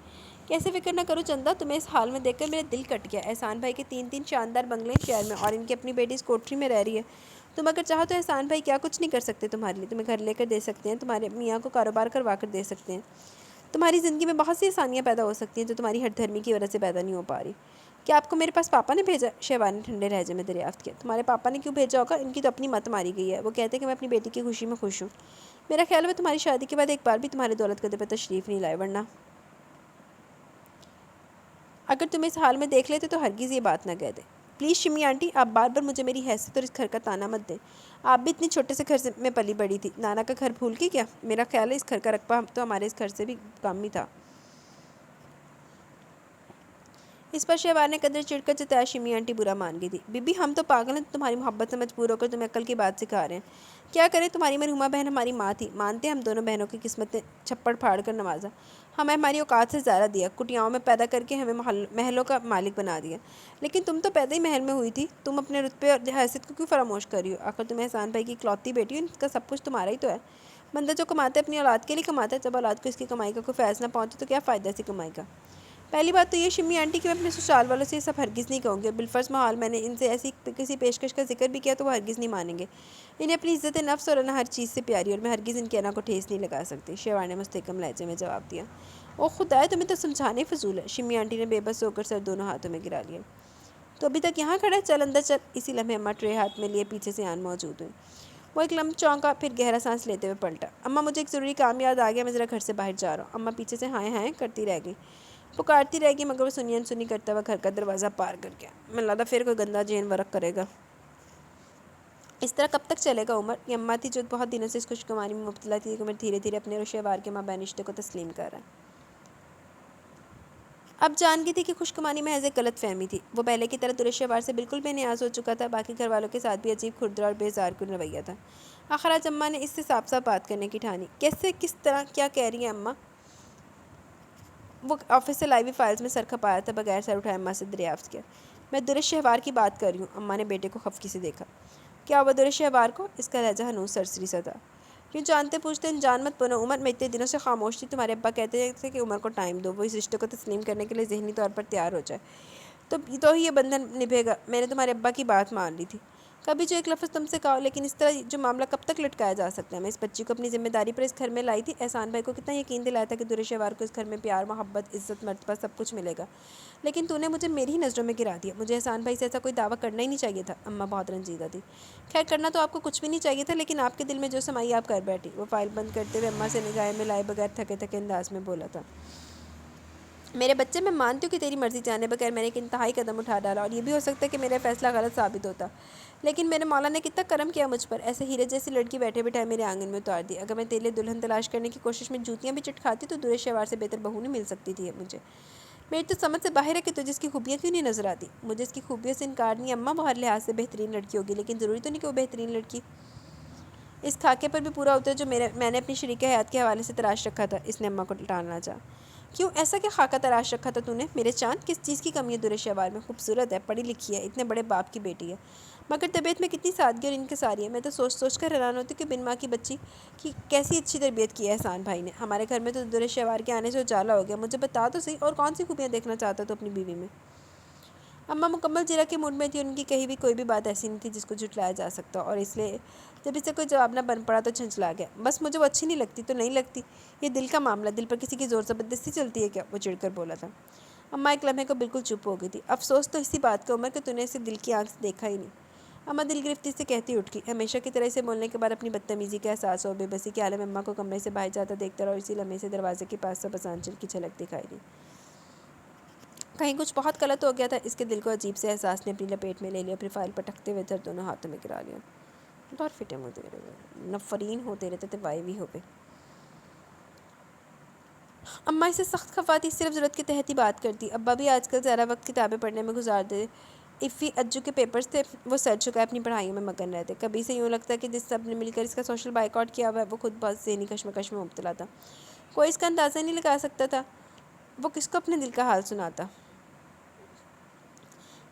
کیسے فکر نہ کروں چندہ، تمہیں اس حال میں دیکھ کر میرا دل کٹ گیا۔ احسان بھائی کے 3 شاندار بنگلے شہر میں، اور ان کی اپنی بیٹی اس کوٹری میں رہ رہی ہے۔ تم اگر چاہو تو احسان بھائی کیا کچھ نہیں کر سکتے تمہارے لیے، تمہیں گھر لے کر دے سکتے ہیں، تمہارے میاں کو کاروبار کروا کر دے سکتے ہیں، تمہاری زندگی میں بہت سی آسانیاں پیدا ہو سکتی ہیں جو تمہاری ہٹ دھرمی کی وجہ سے پیدا نہیں ہو پا رہی۔ کیا آپ کو میرے پاس پاپا نے بھیجا؟ شہوار نے ٹھنڈے لہجے میں دریافت کیا۔ تمہارے پاپا نے کیوں بھیجا ہوگا؟ ان کی تو اپنی مت ماری گئی ہے، وہ کہتے ہیں کہ میں اپنی بیٹی کی خوشی میں خوش ہوں۔ میرا خیال ہے وہ تمہاری شادی کے بعد ایک بار بھی تمہارے دولت قدر پر تشریف نہیں لائے، ورنہ اگر تم اس حال میں دیکھ لیتے تو ہرگز یہ بات نہ کہتے۔ پلیز شمی آنٹی، آپ بار بار مجھے میری حیثیت اور اس گھر کا تانا مت دیں۔ آپ بھی اتنی چھوٹے سے گھر میں پلی بڑی تھی، نانا کا گھر بھول کے کیا؟ میرا خیال ہے اس گھر کا رقبہ تو ہمارے اس گھر سے بھی کم ہی تھا۔ اس پر شہوار نے قدر چڑھ کر جتایا۔ شمی آنٹی برا مان گئی تھی۔ بی بی ہم تو پاگل ہیں، تمہاری محبت سے مجبور ہو کر تمہیں عقل کی بات سکھا رہے ہیں۔ کیا کریں، تمہاری مرحومہ بہن ہماری ماں تھی، مانتے ہم دونوں بہنوں کی قسمتیں چھپڑ پھاڑ کر نوازا، ہمیں ہماری اوقات سے زیادہ دیا، کٹیاؤں میں پیدا کر کے ہمیں محلوں کا مالک بنا دیا۔ لیکن تم تو پیدا ہی محل میں ہوئی تھی، تم اپنے رتبے اور حیثیت کو کیوں فراموش کر رہی ہو؟ آخر تم احسان بھائی کی اکلوتی بیٹی ہو، ان کا سب کچھ تمہارا ہی تو ہے۔ بندہ جو کماتا ہے اپنی اولاد کے لیے کماتا ہے، جب اولاد کو اس کی کمائی کا کوئی فیض نہ پہنچے تو کیا فائدہ ایسی کمائی کا؟ پہلی بات تو یہ شمی آنٹی کہ میں اپنے سسرال والوں سے یہ سب ہرگز نہیں کہوں گی، اور بالفرض محال میں نے ان سے ایسی کسی پیشکش کا ذکر بھی کیا تو وہ ہرگز نہیں مانیں گے۔ انہیں اپنی عزت نفس اور انا ہر چیز سے پیاری، اور میں ہرگز ان کی انا کو ٹھیس نہیں لگا سکتی، شہوار نے مستحکم لہجے میں جواب دیا۔ او خدائے، تمہیں تو سمجھانے فضول ہے۔ شمی آنٹی نے بے بس ہو کر سر دونوں ہاتھوں میں گرا لیا۔ تو ابھی تک یہاں کھڑا ہے، چل اندر چل۔ اسی لمحے اماں ٹرے ہاتھ میں لیے پیچھے سے آن موجود ہوئی۔ وہ ایک لمحہ چونکا، پھر گہرا سانس لیتے ہوئے پلٹا۔ اماں مجھے ایک ضروری کام یاد آ گیا، میں ذرا گھر سے باہر جا رہا ہوں۔ اماں پیچھے سے ہائیں ہائیں کرتی رہ گئی۔ پکارتی رہے گی مگر وہ سنی انسنی کرتا ہوا گھر کا دروازہ پار کر گیا۔ میں لگا پھر کوئی گندا جین ورک کرے گا۔ اس طرح کب تک چلے گا عمر؟ یہ اماں تھی جو بہت دنوں سے اس خوشگواری میں مبتلا تھی کہ عمر دھیرے دھیرے اپنے رشتہ وار کے مابین رشتے کو تسلیم کر رہا ہے۔ اب جان گئی تھی کہ خوشگواری محض ایک غلط فہمی تھی۔ وہ پہلے کی طرح درشہ وار سے بالکل بے نیاز ہو چکا تھا، باقی گھر والوں کے ساتھ بھی عجیب کھردرا اور بیزار کن رویہ تھا۔ آخر آج اماں نے اس سے صاف صاف بات کرنے کی ٹھانی۔ کیسے، کس طرح، کیا کہہ رہی ہیں اماں؟ وہ آفس سے لائی ہوئی فائلز میں سر کھپایا تھا بغیر سر اٹھائے اماں سے دریافت کیا۔ میں درش شہوار کی بات کر رہی ہوں۔ اماں نے بیٹے کو خفگی سے دیکھا۔ کیا ہوا درش شہوار کو؟ اس کا لہجہ ہنوز سرسری سا تھا۔ کیوں جانتے پوچھتے انجان مت بنو عمر، میں اتنے دنوں سے خاموش تھی۔ تمہارے ابا کہتے تھے کہ عمر کو ٹائم دو، وہ اس رشتے کو تسلیم کرنے کے لیے ذہنی طور پر تیار ہو جائے تو ہی یہ بندھن نبھے گا۔ میں نے تمہارے ابا کی بات مان لی تھی۔ کبھی جو ایک لفظ تم سے کہا، لیکن اس طرح جو معاملہ کب تک لٹکایا جا سکتا ہے؟ میں اس بچی کو اپنی ذمہ داری پر اس گھر میں لائی تھی۔ احسان بھائی کو کتنا یقین دلایا تھا کہ درش شہوار کو اس گھر میں پیار، محبت، عزت، مرتبہ سب کچھ ملے گا، لیکن تو نے مجھے میری ہی نظروں میں گرا دیا۔ مجھے احسان بھائی سے ایسا کوئی دعویٰ کرنا ہی نہیں چاہیے تھا۔ اماں بہت رنجیدہ تھی۔ خیر کرنا تو آپ کو کچھ بھی نہیں چاہیے تھا، لیکن آپ کے دل میں جو سمائی آپ کر بیٹھی۔ وہ فائل بند کرتے ہوئے اماں سے نگاہیں ملائے بغیر تھکے تھکے انداز میں بولا تھا۔ میرے بچے، میں مانتی ہوں کہ تیری مرضی جانے بغیر میں نے ایک انتہائی قدم اٹھا ڈالا، اور یہ بھی ہو سکتا ہے کہ میرا فیصلہ غلط ثابت ہوتا، لیکن میرے مولا نے کتنا کرم کیا مجھ پر، ایسے ہیرے جیسی لڑکی بیٹھے بٹھائے میرے آنگن میں اتار دی۔ اگر میں تیرے لیے دلہن تلاش کرنے کی کوشش میں جوتیاں بھی چٹکھاتی تو درش شہوار سے بہتر بہو نہیں مل سکتی تھی مجھے۔ میری تو سمجھ سے باہر ہے کہ تجھے اس کی خوبیاں کیوں نہیں نظر آتی۔ مجھے اس کی خوبیوں سے انکار نہیں، اماں وہ ہر لحاظ سے بہترین لڑکی ہوگی، لیکن ضروری تو نہیں کہ وہ بہترین لڑکی اس خاکے پر بھی پورا اترے جو میں نے اپنی شریک حیات کے حوالے سے تراش رکھا تھا۔ اس نے اماں کو ٹالنا چاہا۔ کیوں، ایسا کیا خاکہ تراش رکھا تھا تو نے میرے چاند؟ کس چیز کی کمی ہے درش شہوار میں؟ خوبصورت ہے، پڑھی لکھی ہے، اتنے بڑے باپ کی بیٹی ہے، مگر طبیعت میں کتنی سادگی اور انکساری ہے۔ میں تو سوچ سوچ کر حیران ہوتی ہوں کہ بن ماں کی بچی کی کیسی اچھی تربیت کی ہے احسان بھائی نے۔ ہمارے گھر میں تو درش شہوار کے آنے سے اجالا ہو گیا۔ مجھے بتا تو صحیح، اور کون سی خوبیاں دیکھنا چاہتا تو اپنی بیوی میں؟ اماں مکمل جرا کے موڈ میں تھی، ان کی کہی ہوئی کوئی بھی بات ایسی نہیں تھی جس کو جھٹلایا جا سکتا، اور اس لیے جب اسے کوئی جواب نہ بن پڑا تو جھنجھلا گیا۔ بس مجھے وہ اچھی نہیں لگتی تو نہیں لگتی، یہ دل کا معاملہ، دل پر کسی کی زور زبردستی چلتی ہے کیا؟ وہ چڑھ کر بولا تھا۔ اماں ایک لمحے کو بالکل چپ ہو گئی تھی۔ افسوس تو اسی بات کا عمر کہ تو نے اسے دل کی آنکھ سے دیکھا ہی نہیں۔ اماں دل گرفتی سے کہتی اٹھ گئی۔ ہمیشہ کی طرح اسے بولنے کے بعد اپنی بدتمیزی کا احساس اور بے بسی کے عالم اماں کو کمرے سے باہر جاتا دیکھتا رہا، اور اسی لمحے سے دروازے کے پاس سبز آنچل کی جھلک دکھائی دی۔ کہیں کچھ بہت غلط ہو گیا تھا، اس کے دل کو عجیب سے احساس نے اپنی لپیٹ میں لے لیا، پھر فائل پٹکتے ہوئے ادھر دونوں ہاتھوں میں گرا لیا۔ ڈور فٹے منہ تیرے نفرین ہوتے رہتے تھے، وائے ہو گئے۔ اماں اسے سخت خفا تھی، صرف ضرورت کے تحت ہی بات کرتی۔ ابا بھی آج کل زیادہ وقت کتابیں پڑھنے میں گزار دے۔ افی اجو کے پیپرز تھے، وہ سر جھکائے اپنی پڑھائیوں میں مگن رہتے۔ کبھی سے یوں لگتا ہے کہ جس سب نے مل کر اس کا سوشل بائیکاٹ کیا ہوا ہے، وہ خود بہت ذہنی کشمکش میں مبتلا تھا۔ کوئی اس کا اندازہ نہیں لگا سکتا تھا وہ کس کو اپنے دل کا حال سناتا،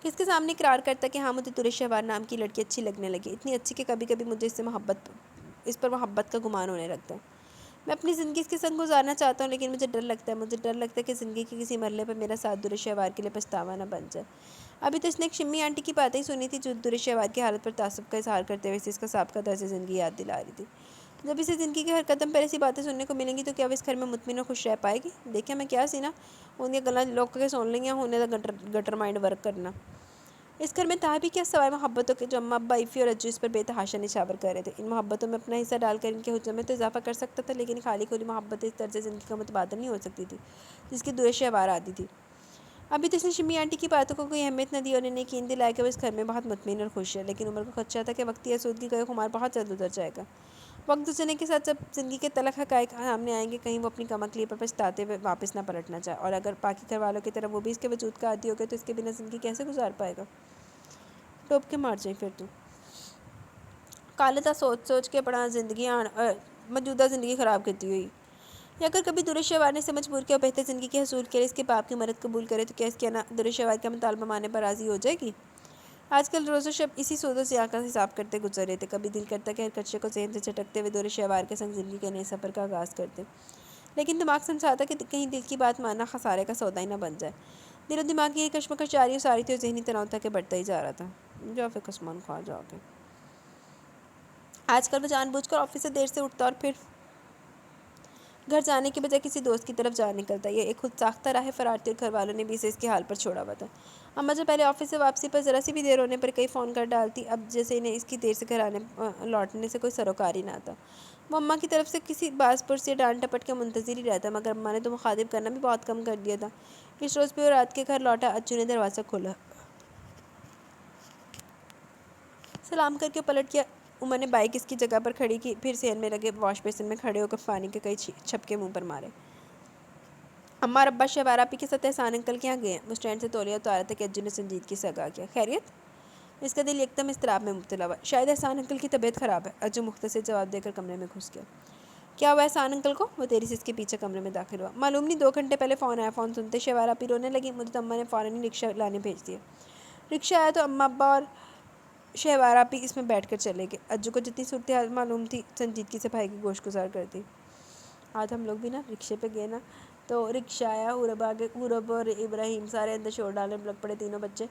کس کے سامنے اقرار کرتا کہ ہاں مجھے درش شہوار نام کی لڑکی اچھی لگنے لگی، اتنی اچھی کہ کبھی کبھی مجھے اس پر محبت کا گمان ہونے لگتا ہے۔ میں اپنی زندگی اس کے سنگ گزارنا چاہتا ہوں، لیکن مجھے ڈر لگتا ہے کہ زندگی کے کسی مرحلے پر میرا ساتھ درش شہوار کے لیے پچھتاوا نہ بن جائے۔ ابھی تو اس نے ایک شمی آنٹی کی باتیں ہی سنی تھی جو درش شہوار کی حالت پر تعصب کا اظہار کرتے ہوئے اسے اس کا سابقہ طرز زندگی یاد دلا رہی تھی۔ جب اسے زندگی کے ہر قدم پر ایسی باتیں سننے کو ملیں گی تو کیا وہ اس گھر میں مطمئن اور خوش رہ پائے گی؟ دیکھیں میں کیا سینا ان کے گلا لوگ کے سن لیں گے، ہونے لگا گٹر مائنڈ ورک کرنا۔ اس گھر میں تھا بھی کیا سوائے محبتوں کے جو اماں ابا ایفی اور اجو اس پر بے تحاشا نچھاور کر رہے تھے۔ ان محبتوں میں اپنا حصہ ڈال کر ان کے حجم میں تو اضافہ کر سکتا تھا، لیکن خالی کھلی محبت اس طرز زندگی کا متبادل نہیں ہو سکتی تھی جس کی درش شہوار آتی تھی۔ ابھی تو اس نے شمی آنٹی کی باتوں کو کوئی اہمیت نہ دی اور انہیں یقین دلایا کہ وہ اس گھر میں بہت مطمئن اور خوش ہے، لیکن عمر کو خدشہ تھا کہ وقتی آسودگی کا یہ خمار بہت جلد اتر جائے گا۔ وقت گزرنے کے ساتھ جب زندگی کے تلخ حقائق سامنے آئیں گے، کہیں وہ اپنی کم عقلی پر پچھتاتے ہوئے واپس نہ پلٹنا چاہے، اور اگر باقی گھر والوں کی طرح وہ بھی اس کے وجود کا عادی ہو گئے تو اس کے بنا زندگی کیسے گزار پائے گا؟ ڈوب کے مار جائیں پھر تو کالتا سوچ سوچ کے پڑا موجودہ زندگی خراب کرتی ہوئی، یا اگر کبھی درش شہوار نے اسے مجبور کیا اور بہتر زندگی کے حصول کے لیے اس کے باپ کی مدد قبول کرے تو کیا اس کے درش شہوار کا مطالبہ ماننے پر راضی ہو جائے گی؟ آج کل روز و شب اسی سود و سیاہ کا حساب کرتے گزر رہے تھے۔ کبھی دل کرتا کہ ہر خدشے کو ذہن سے جھٹکتے ہوئے درش شہوار کے سنگ زندگی کے نئے سفر کا آغاز کرتے، لیکن دماغ سمجھاتا کہ کہیں دل کی بات ماننا خسارے کا سودا ہی نہ بن جائے۔ دل و دماغ کی یہ کشمکش جاری و ساری تھی اور ذہنی تناؤ تھا کہ بڑھتا ہی جا رہا تھا۔ جا پھر کسمان کھا جا کے۔ آج کل وہ جان بوجھ کر آفس سے دیر سے اٹھتا اور پھر گھر جانے کے بجائے کسی دوست کی طرف جا نکلتا۔ یہ ایک خود ساختہ راہ فرار تھی اور گھر والوں نے بھی اسے اس کے حال پر چھوڑا ہوا تھا۔ اماں جو پہلے آفس سے واپسی پر ذرا سی بھی دیر ہونے پر کئی فون کر ڈالتی، اب جیسے انہیں اس کی دیر سے گھر لوٹنے سے کوئی سروکار ہی نہ آتا۔ وہ اماں کی طرف سے کسی باز پرس یا ڈانٹ ٹپٹ کے منتظر ہی رہتا، مگر اماں نے تو مخاطب کرنا بھی بہت کم کر دیا تھا۔ اس روز بھی وہ رات کے گھر لوٹا۔ اجو نے دروازہ کھولا، سلام کر کے پلٹ کیا۔ عمر نے بائک اس کی جگہ پر کھڑی کی، پھر صحن میں لگے واش بیسن میں کھڑے ہو کر پانی کے کئی چھپکے منہ پر مارے۔ اماں اور ابا شہوار آپی کے ساتھ احسان انکل کے یہاں گئے ہیں۔ وہ اسٹینڈ سے تولیہ اتارا تھا کہ اجو نے سنجیدگی سے آگاہ کیا، خیریت؟ اس کا دل ایک دم اضطراب میں مبتلا ہوا۔ شاید احسان انکل کی طبیعت خراب ہے۔ اجو مختصر جواب دے کر کمرے میں گھس گیا۔ کیا ہوا احسان انکل کو؟ وہ تیزی سے اس کے پیچھے کمرے میں داخل ہوا۔ معلوم نہیں، 2 گھنٹے پہلے فون آیا۔ فون سنتے شہوار آپی رونے لگی۔ مجھے تو اماں نے فوراً ہی رکشہ لانے بھیج دیا۔ رکشہ آیا تو اماں ابا اور شہوار آپی اس میں بیٹھ کر چلے گئے۔ اجو کو جتنی صورتحال معلوم تھی سنجیدگی سے بھائی کی گوش گزار کر دی۔ آج ہم لوگ بھی نا رکشے پہ گئے نا، تو رکشہ آیا، عورب اور ابراہیم سارے اندر شور ڈالنے لگ پڑے، تینوں بچے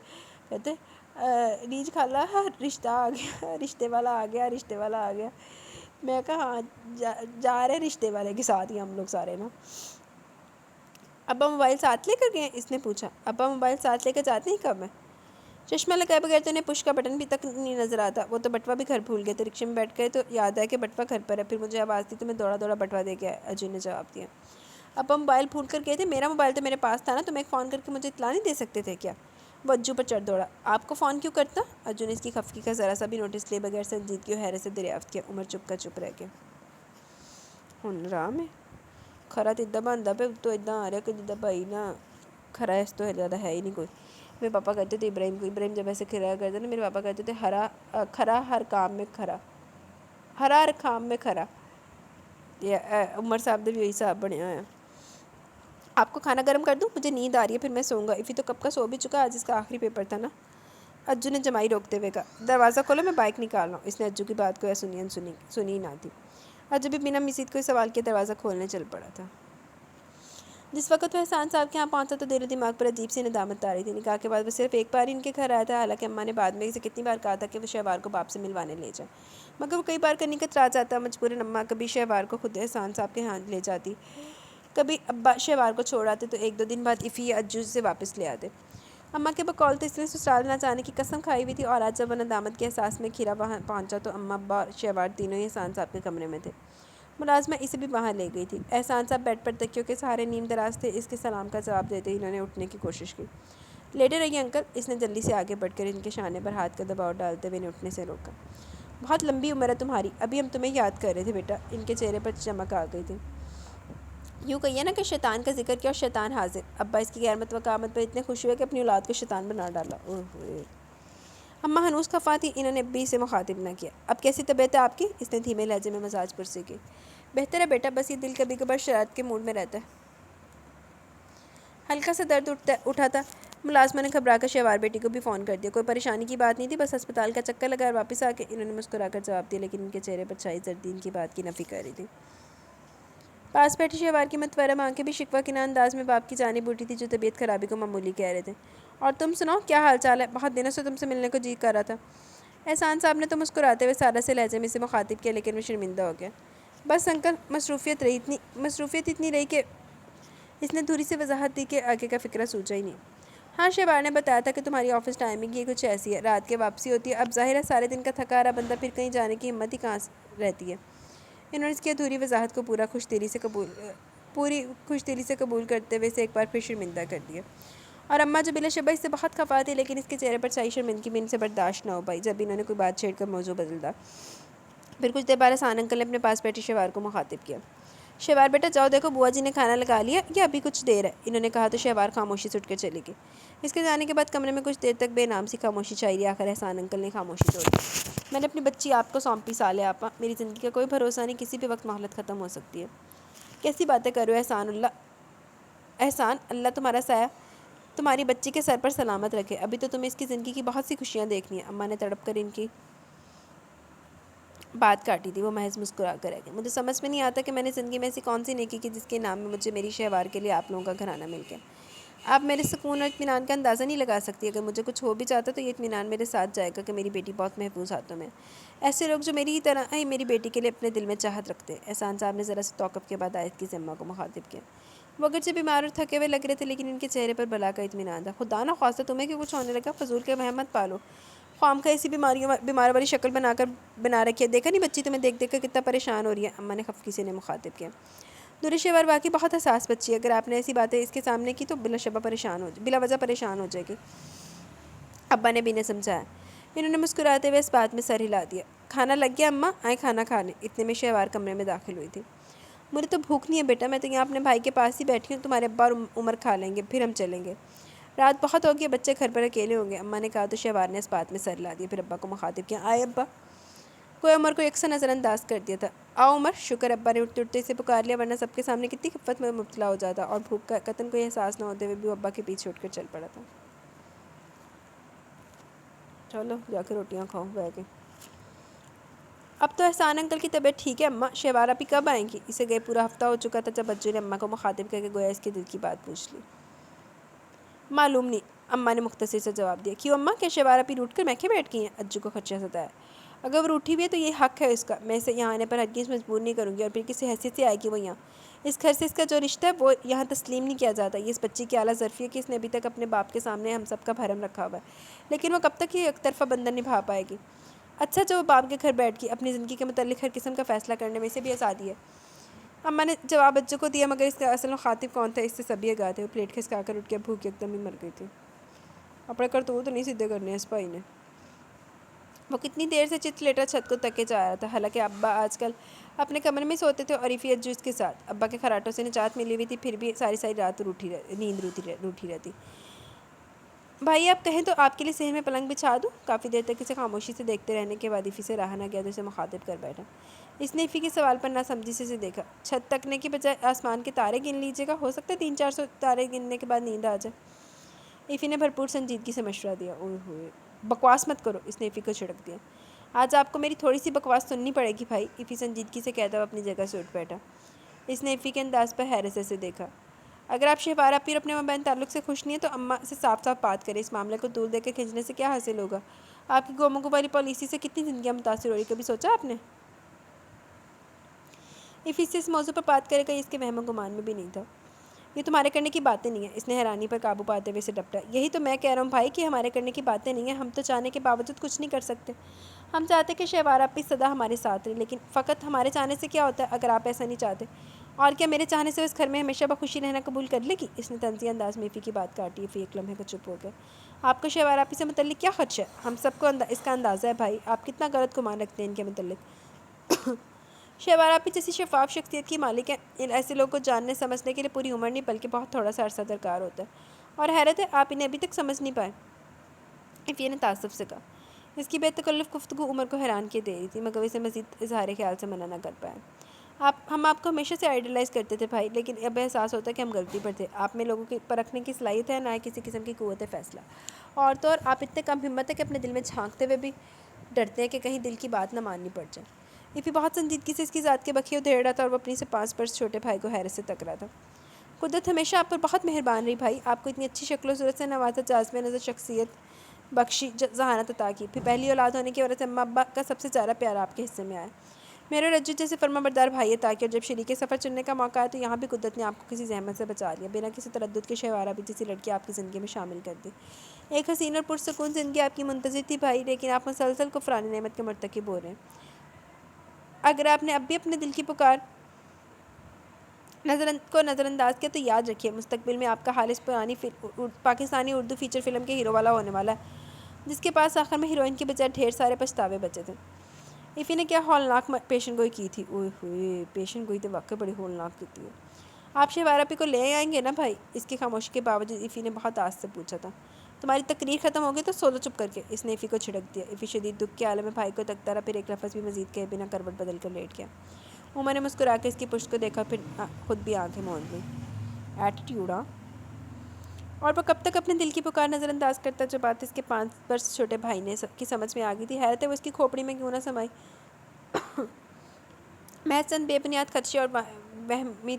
کہتے ریج خالہ رشتہ آ گیا، رشتے والا آ گیا، رشتے والا آ گیا۔ میں کہا ہاں جا رہے رشتے والے کے ساتھ ہی ہم لوگ سارے نا۔ ابا موبائل ساتھ لے کر گئے؟ اس نے پوچھا۔ ابا موبائل ساتھ لے کر جاتے ہی کب ہے؟ چشمہ لگائے بغیر تو انہیں پش کا بٹن بھی تک نہیں نظر آتا۔ وہ تو بٹوا بھی گھر بھول گئے تھے۔ رکشے میں بیٹھ گئے تو یاد آیا کہ بٹوا گھر پر ہے۔ پھر مجھے آواز دی تو میں دوڑا دوڑا بٹوا دے کے آیا، اجو نے جواب دیا۔ ابا موبائل بھول کر گئے تھے؟ میرا موبائل تو میرے پاس تھا نا، تم ایک فون کر کے مجھے اطلاع نہیں دے سکتے تھے کیا؟ وہ اجو پر چڑھ دوڑا۔ آپ کو فون کیوں کرتا؟ اجو نے اس کی خفگی کا ذرا سا بھی نوٹس لیے بغیر سنجیدگی اور حیرت سے دریافت کیا۔ عمر چپ کا چپ رہ گیا۔ ہن رام ہے کھرا تو ادھا بنتا پہ تو ادھا آ رہا کہ جدھا بھائی نا کھرا اس تو زیادہ ہے ہی نہیں کوئی۔ میرے پاپا کہتے تھے ابراہیم کو، ابراہیم جب ایسے کھرا کرتے نا، میرے پاپا کہتے تھے کھرا ہر کام میں کھرا، ہر کام میں کھرا۔ یہ عمر صاحب نے بھی یہی صاحب بنیا ہے۔ آپ کو کھانا گرم کر دوں؟ مجھے نیند آ رہی ہے، پھر میں سوؤں گا۔ افی تو کب کا سو بھی چکا، آج اس کا آخری پیپر تھا نا۔ اجو نے جمائی روکتے ہوئے کہا۔ دروازہ کھولو، میں بائک نکال رہا ہوں۔ اس نے اجو کی بات کو سنی ہی نہ تھی۔ اجو بھی بنا مزید کوئی سوال کے دروازہ کھولنے چل پڑا تھا۔ جس وقت وہ احسان صاحب کے یہاں پہنچا تو دل و دماغ پر عجیب سی ندامت آ رہی تھی۔ نکاح کے بعد وہ صرف ایک بار ہی ان کے گھر آیا تھا، حالانکہ اماں نے بعد میں اسے کتنی بار کہا تھا کہ وہ شہوار کو باپ سے ملوانے لے جائے، مگر وہ کئی بار کرنے کا اتراض آتا۔ مجبوراً اماں کبھی شہوار کو خود احسان صاحب کے ہاں لے جاتی، کبھی ابا شہوار کو چھوڑ آتے تو 1-2 دن بعد افی یا اجو سے واپس لے آتے۔ اماں کے بقول تو اس نے سسرال نہ جانے کی قسم کھائی ہوئی تھی، اور آج جب وہ ندامت کے احساس میں کھرا وہاں پہنچا تو اماں ابا اور شہوار تینوں ہی احسان صاحب کے کمرے میں تھے۔ ملازمہ اسے بھی وہاں لے گئی تھی۔ احسان صاحب بیڈ پر تکیوں کے سہارے نیم دراز تھے۔ اس کے سلام کا جواب دیتے ہی انہوں نے اٹھنے کی کوشش کی۔ لیٹے رہیے انکل، اس نے جلدی سے آگے بڑھ کر ان کے شانے پر ہاتھ کا دباؤ ڈالتے ہوئے انہیں اٹھنے سے روکا۔ بہت لمبی عمر ہے تمہاری، ابھی ہم تمہیں یاد کر رہے تھے بیٹا۔ ان کے چہرے پر چمک آ گئی تھی۔ یوں کہیے نا کہ شیطان کا ذکر کیا اور شیطان حاضر۔ ابا اس کی غیر متوقع آمد پر اتنے خوش ہوئے کہ اپنی اولاد کو شیطان بنا ڈالا۔ اماں ہنوز خفا تھی، انہوں نے ابی سے مخاطب نہ کیا۔ اب کیسی طبیعت ہے آپ کی؟ اس نے دھیمے لہجے میں مزاج پرسی کی۔ بہتر ہے بیٹا، بس یہ دل کبھی کبھار شرارت کے موڈ میں رہتا ہے۔ ہلکا سا درد اٹھا تھا۔ ملازمہ نے گھبرا کر شہوار بیٹی کو بھی فون کر دیا۔ کوئی پریشانی کی بات نہیں تھی، بس ہسپتال کا چکر لگا اور واپس آ کے انہوں نے مسکرا کر جواب دیا، لیکن ان کے چہرے پر چھائی زردی ان کی بات کی نفی کر رہی تھی۔ پاس بیٹھی شہوار کی متورم آنکھیں بھی شکوہ کناں انداز میں باپ کی جانب اٹھی تھی، جو طبیعت خرابی کو معمولی کہہ رہے تھے۔ اور تم سناؤ، کیا حال چال ہے؟ بہت دنوں سے تم سے ملنے کو جی کر رہا تھا۔ احسان صاحب نے تو مسکراتے ہوئے سادہ سے لہجے میں اسے مخاطب کیا، لیکن وہ شرمندہ ہو گیا۔ بس انکل، مصروفیت اتنی رہی کہ اس نے تھوڑی سی وضاحت دی کہ آگے کا فکرہ سوچا ہی نہیں۔ ہاں، شہوار نے بتایا تھا کہ تمہاری آفس ٹائمنگ یہ کچھ ایسی ہے، رات کے واپسی ہوتی ہے۔ اب ظاہر ہے سارے دن کا تھکا رہا بندہ پھر کہیں جانے کی ہمت ہی کہاں رہتی ہے۔ انہوں نے اس کی ادھوری وضاحت کو پوری خوش دلی سے قبول کرتے ہوئے اسے ایک بار پھر شرمندہ کر دیا۔ اور اماں جو بلا شبہ اس سے بہت خفا تھی، لیکن اس کے چہرے پر چھائی شرمندگی بھی ان سے برداشت نہ ہو پائی جب انہوں نے کوئی بات چھیڑ کر موضوع بدل دا۔ پھر کچھ دیر بعد احسان انکل نے اپنے پاس بیٹھی شہوار کو مخاطب کیا۔ شہوار بیٹا جاؤ دیکھو بوا جی نے کھانا لگا لیا یا ابھی کچھ دیر ہے؟ انہوں نے کہا تو شہوار خاموشی سے اٹھ کر چلی گئی۔ اس کے جانے کے بعد کمرے میں کچھ دیر تک بے نام سی خاموشی چھائی رہی۔ آخر احسان انکل نے خاموشی توڑی۔ میں نے اپنی بچی آپ کو سونپی سالے آپا، میری زندگی کا کوئی بھروسہ نہیں، کسی بھی وقت مہلت ختم ہو سکتی ہے۔ کیسی باتیں کر رہے ہو احسان، اللہ تمہارا سایہ تمہاری بچی کے سر پر سلامت رکھے۔ ابھی تو تمہیں اس کی زندگی کی بہت سی خوشیاں دیکھنی ہیں۔ اماں نے تڑپ کر ان کی بات کاٹی تھی۔ وہ محض مسکرا کر رہ گئی۔ مجھے سمجھ میں نہیں آتا کہ میں نے زندگی میں ایسی کون سی نیکی کی جس کے نام میں مجھے میری شہوار کے لیے آپ لوگوں کا گھرانہ مل گیا۔ آپ میرے سکون اور اطمینان کا اندازہ نہیں لگا سکتی۔ اگر مجھے کچھ ہو بھی جاتا تو یہ اطمینان میرے ساتھ جائے گا کہ میری بیٹی بہت محفوظ ہاتھوں میں ہے۔ ایسے لوگ جو میری ہی طرح ہی میری بیٹی کے لیے اپنے دل میں چاہت رکھتے ہیں۔ احسان صاحب نے ذرا سے توقف کے بعد آیت کی ذمہ کو مخاطب کیا۔ وہ اگرچہ بیمار اور تھکے ہوئے لگ رہے تھے، لیکن ان کے چہرے پر بلا کا اطمینان تھا۔ خدا نہ خواستہ تمہیں کہ کچھ ہونے لگا، فضول کے وہم مت پالو۔ خواہ ایسی بیمار والی شکل بنا رکھی ہے، دیکھا نہیں بچی تمہیں دیکھ دیکھ کر کتنا پریشان ہو رہی ہے؟ اماں نے خفگی سے انہیں مخاطب کیا۔ نور شہوار واقعی بہت حساس بچی ہے، اگر آپ نے ایسی باتیں اس کے سامنے کی تو بلا وجہ پریشان ہو جائے گی، ابا نے بھی نے سمجھایا۔ انہوں نے مسکراتے ہوئے اس بات میں سر ہلا دیا۔ کھانا لگ گیا اماں؟ آئیں کھانا کھانے۔ اتنے میں شہوار کمرے میں داخل ہوئی تھی۔ مجھے تو بھوک نہیں ہے بیٹا، میں تو یہاں اپنے بھائی کے پاس ہی بیٹھی ہوں، تمہارے ابا اور عمر کھا لیں گے، پھر ہم چلیں گے۔ رات بہت ہوگی، بچے گھر پر اکیلے ہوں گے، اماں نے کہا تو شہوار نے اس بات میں سر ہلا دیا، پھر ابا کو مخاطب کیا، آئے ابا۔ کوئی عمر کو یکساں نظر انداز کر دیا تھا۔ آؤ عمر، شکر ابا نے اٹھتے اٹھتے اسے پکار لیا، ورنہ سب کے سامنے کتنی خفت میں مبتلا ہو جاتا، اور بھوک کا قطن کوئی احساس نہ ہوتے ہوئے بھی وہ ابا کے پیچھے اٹھ کر چل پڑا تھا۔ چلو جا کے روٹیاں کھاؤ بیٹھ کے۔ اب تو احسان انکل کی طبیعت ٹھیک ہے اماں؟ شہوار آپی کب آئیں گی؟ اسے گئے پورا ہفتہ ہو چکا تھا جب اجو نے اماں کو مخاطب کر کے گویا اس کے دل کی بات پوچھ لی۔ معلوم نہیں، اماں نے مختصر سے جواب دیا۔ کیوں اماں، کیا شہوار آپی روٹ کر میکے بیٹھ گئی ہیں؟ اجو کو خدشہ ستایا۔ اگر وہ روٹھی بھی ہے تو یہ حق ہے اس کا، میں اسے یہاں آنے پر ہرگز مجبور نہیں کروں گی، اور پھر کسی حیثیت سے آئے گی وہ یہاں؟ اس گھر سے اس کا جو رشتہ ہے وہ یہاں تسلیم نہیں کیا جاتا۔ یہ اس بچی کی اعلیٰ ظرفی ہے کہ اس نے ابھی تک اپنے باپ کے سامنے ہم سب کا بھرم رکھا ہوا ہے، لیکن وہ کب تک یہ ایک طرفہ بندھن نبھا پائے گی؟ اچھا جو وہ باپ کے گھر بیٹھ گئی، اپنی زندگی کے متعلق ہر قسم کا فیصلہ کرنے میں اسے بھی آزادی ہے۔ اماں نے جواب اجو کو دیا، مگر اس کا اصل مخاطب کون تھا اس سے سبھی آگاہ تھے۔ وہ پلیٹ کھسکا کر اٹھ کے بھوک ایک دم ہی مر گئی تھی۔ اپنے کرتوت نہیں سیدھے کرنے اس بھائی نے۔ وہ کتنی دیر سے چت لیٹا چھت کو تکے جا رہا تھا، حالانکہ ابا آج کل اپنے کمرے میں سوتے تھے اور ایفی اجو اس کے ساتھ۔ ابا کے خراٹوں سے نجات ملی ہوئی تھی، پھر بھی ساری رات نیند روٹھی رہتی۔ بھائی آپ کہیں تو آپ کے لیے صحن میں پلنگ بچھا دوں؟ کافی دیر تک اسے خاموشی سے دیکھتے رہنے کے بعد ایفی سے رہا نہ گیا تو اسے مخاطب کر بیٹھا۔ اس نے ایفی کے سوال پر ناسمجھی سے دیکھا۔ چھت تکنے کے بجائے آسمان کے تارے گن لیجیے گا، ہو سکتا ہے 300-400 تارے گننے کے بعد نیند آ جائے۔ ایفی نے بھرپور سنجیدگی سے مشورہ دیا۔ اوئے ہوئے، بکواس مت کرو، اس نے ایفی کو چھڑک دیا۔ آج آپ کو میری تھوڑی سی بکواس سننی پڑے گی بھائی، ایفی سنجیدگی سے کہتا ہوا اپنی جگہ سے اٹھ بیٹھا۔ اس نے ایفی کے انداز پر حیرت سے دیکھا۔ اگر آپ شہوار آپی اور اپنے مابین تعلق سے خوش نہیں ہیں تو اماں سے صاف صاف بات کریں، اس معاملے کو دور دے کے کھینچنے سے کیا حاصل ہوگا؟ آپ کی گومگو والی پالیسی سے کتنی زندگیاں متاثر ہو رہی، کبھی سوچا آپ نے؟ ایفی سے اس موضوع پر بات کرے گا یہ اس کے وہم و گمان میں بھی نہیں تھا۔ یہ تمہارے کرنے کی باتیں نہیں ہیں، اس نے حیرانی پر قابو پاتے ہوئے اسے ڈپٹا۔ یہی تو میں کہہ رہا ہوں بھائی کہ ہمارے کرنے کی باتیں نہیں ہیں، ہم تو چاہنے کے باوجود کچھ نہیں کر سکتے۔ ہم چاہتے کہ شہوار آپی سدا ہمارے ساتھ رہے، لیکن فقط ہمارے چاہنے سے کیا ہوتا ہے اگر آپ ایسا نہیں چاہتے؟ اور کیا میرے چاہنے سے اس گھر میں ہمیشہ بخوشی رہنا قبول کر لے گی؟ اس نے طنزیہ انداز میں ایفی کی بات کاٹی۔ ایفی ایک لمحے کو چپ ہو گئے۔ آپ کو شہوار آپی سے متعلق کیا خدشہ ہے؟ ہم سب کو اس کا اندازہ ہے بھائی، آپ کتنا غلط گمان رکھتے ہیں ان کے متعلق۔ شہوار آپی جیسی شفاف شخصیت کی مالک ہیں، ان ایسے لوگوں کو جاننے سمجھنے کے لیے پوری عمر نہیں بلکہ بہت تھوڑا سا عرصہ درکار ہوتا ہے، اور حیرت ہے آپ انہیں ابھی تک سمجھ نہیں پائے، ایفی نے تعصب سے کہا۔ اس کی بے تکلف گفتگو عمر کو حیران کیے دے رہی تھی، مگر اسے مزید اظہار خیال سے منع نہ کر پایا۔ ہم آپ کو ہمیشہ سے آئیڈیلائز کرتے تھے بھائی، لیکن اب احساس ہوتا ہے کہ ہم غلطی پر تھے۔ آپ میں لوگوں کی پرکھنے کی صلاحیت ہے، نہ کسی قسم کی قوت فیصلہ، اور تو اور آپ اتنے کم ہمت ہے کہ اپنے دل میں جھانکتے ہوئے بھی ڈرتے ہیں کہ کہیں دل کی بات نہ ماننی پڑ جائے۔ ایفی بہت سنجیدگی سے اس کی ذات کے بکھے ادھیڑ رہا تھا، اور وہ اپنی سے 5 برس چھوٹے بھائی کو حیرت سے تک رہا تھا۔ قدرت ہمیشہ آپ پر بہت مہربان رہی بھائی، آپ کو اتنی اچھی شکل و صورت سے نوازا، جاذب نظر شخصیت بخشی، ذہانت عطا کی، پھر پہلی اولاد ہونے کی وجہ سے اماں ابا کا سب سے زیادہ پیار آپ کے حصے میں آیا۔ میرے اور رجو جیسے فرما بردار بھائی عطا کیا، اور جب شریک سفر چننے کا موقع آیا تو یہاں بھی قدرت نے آپ کو کسی زحمت سے بچا لیا، بنا کسی تردد کے شہوار آپی جیسی لڑکی آپ کی زندگی میں شامل کر دی۔ ایک حسین اور پرسکون زندگی آپ کی منتظر تھی بھائی، لیکن آپ مسلسل کفران نعمت کے مرتکب ہو رہے ہیں۔ اگر آپ نے اب بھی اپنے دل کی پکار کو نظر انداز کیا تو یاد رکھیے، مستقبل میں آپ کا حال اس پاکستانی اردو فیچر فلم کے ہیرو والا ہونے والا ہے، جس کے پاس آخر میں ہیروئن کی بجائے ڈھیر سارے پچھتاوے بچے تھے۔ ایفی نے کیا ہولناک پیشن گوئی کی تھی، اوئے ہوئے، پیشن گوئی تو واقعی بڑی ہولناک کی ہے۔ آپ شہوار آپی کو لے آئیں گے نا بھائی؟ اس کی خاموشی کے باوجود ایفی نے بہت آس سے پوچھا تھا۔ تمہاری تقریر ختم ہو گئی تو سو جاؤ چپ کر کے، اس نے ایفی کو چھڑک دیا۔ ایفی شدید دکھ کے عالم میں بھائی کو تکتا رہا، پھر ایک لفظ بھی مزید کہے بنا کروٹ بدل کر لیٹ گیا۔ عمر نے مسکرا کے اس کی پشت کو دیکھا، پھر خود بھی آنکھیں موند لیں۔ ایٹیٹیوڈ ہاں؟ اور وہ کب تک اپنے دل کی پکار نظر انداز کرتا، جو بات اس کے 5 برس چھوٹے بھائی نے کی سمجھ میں آ گئی تھی۔ حیرت ہے وہ اس کی کھوپڑی میں کیوں نہ سمائی۔ محض چند بے بنیاد خدشے اور وہمی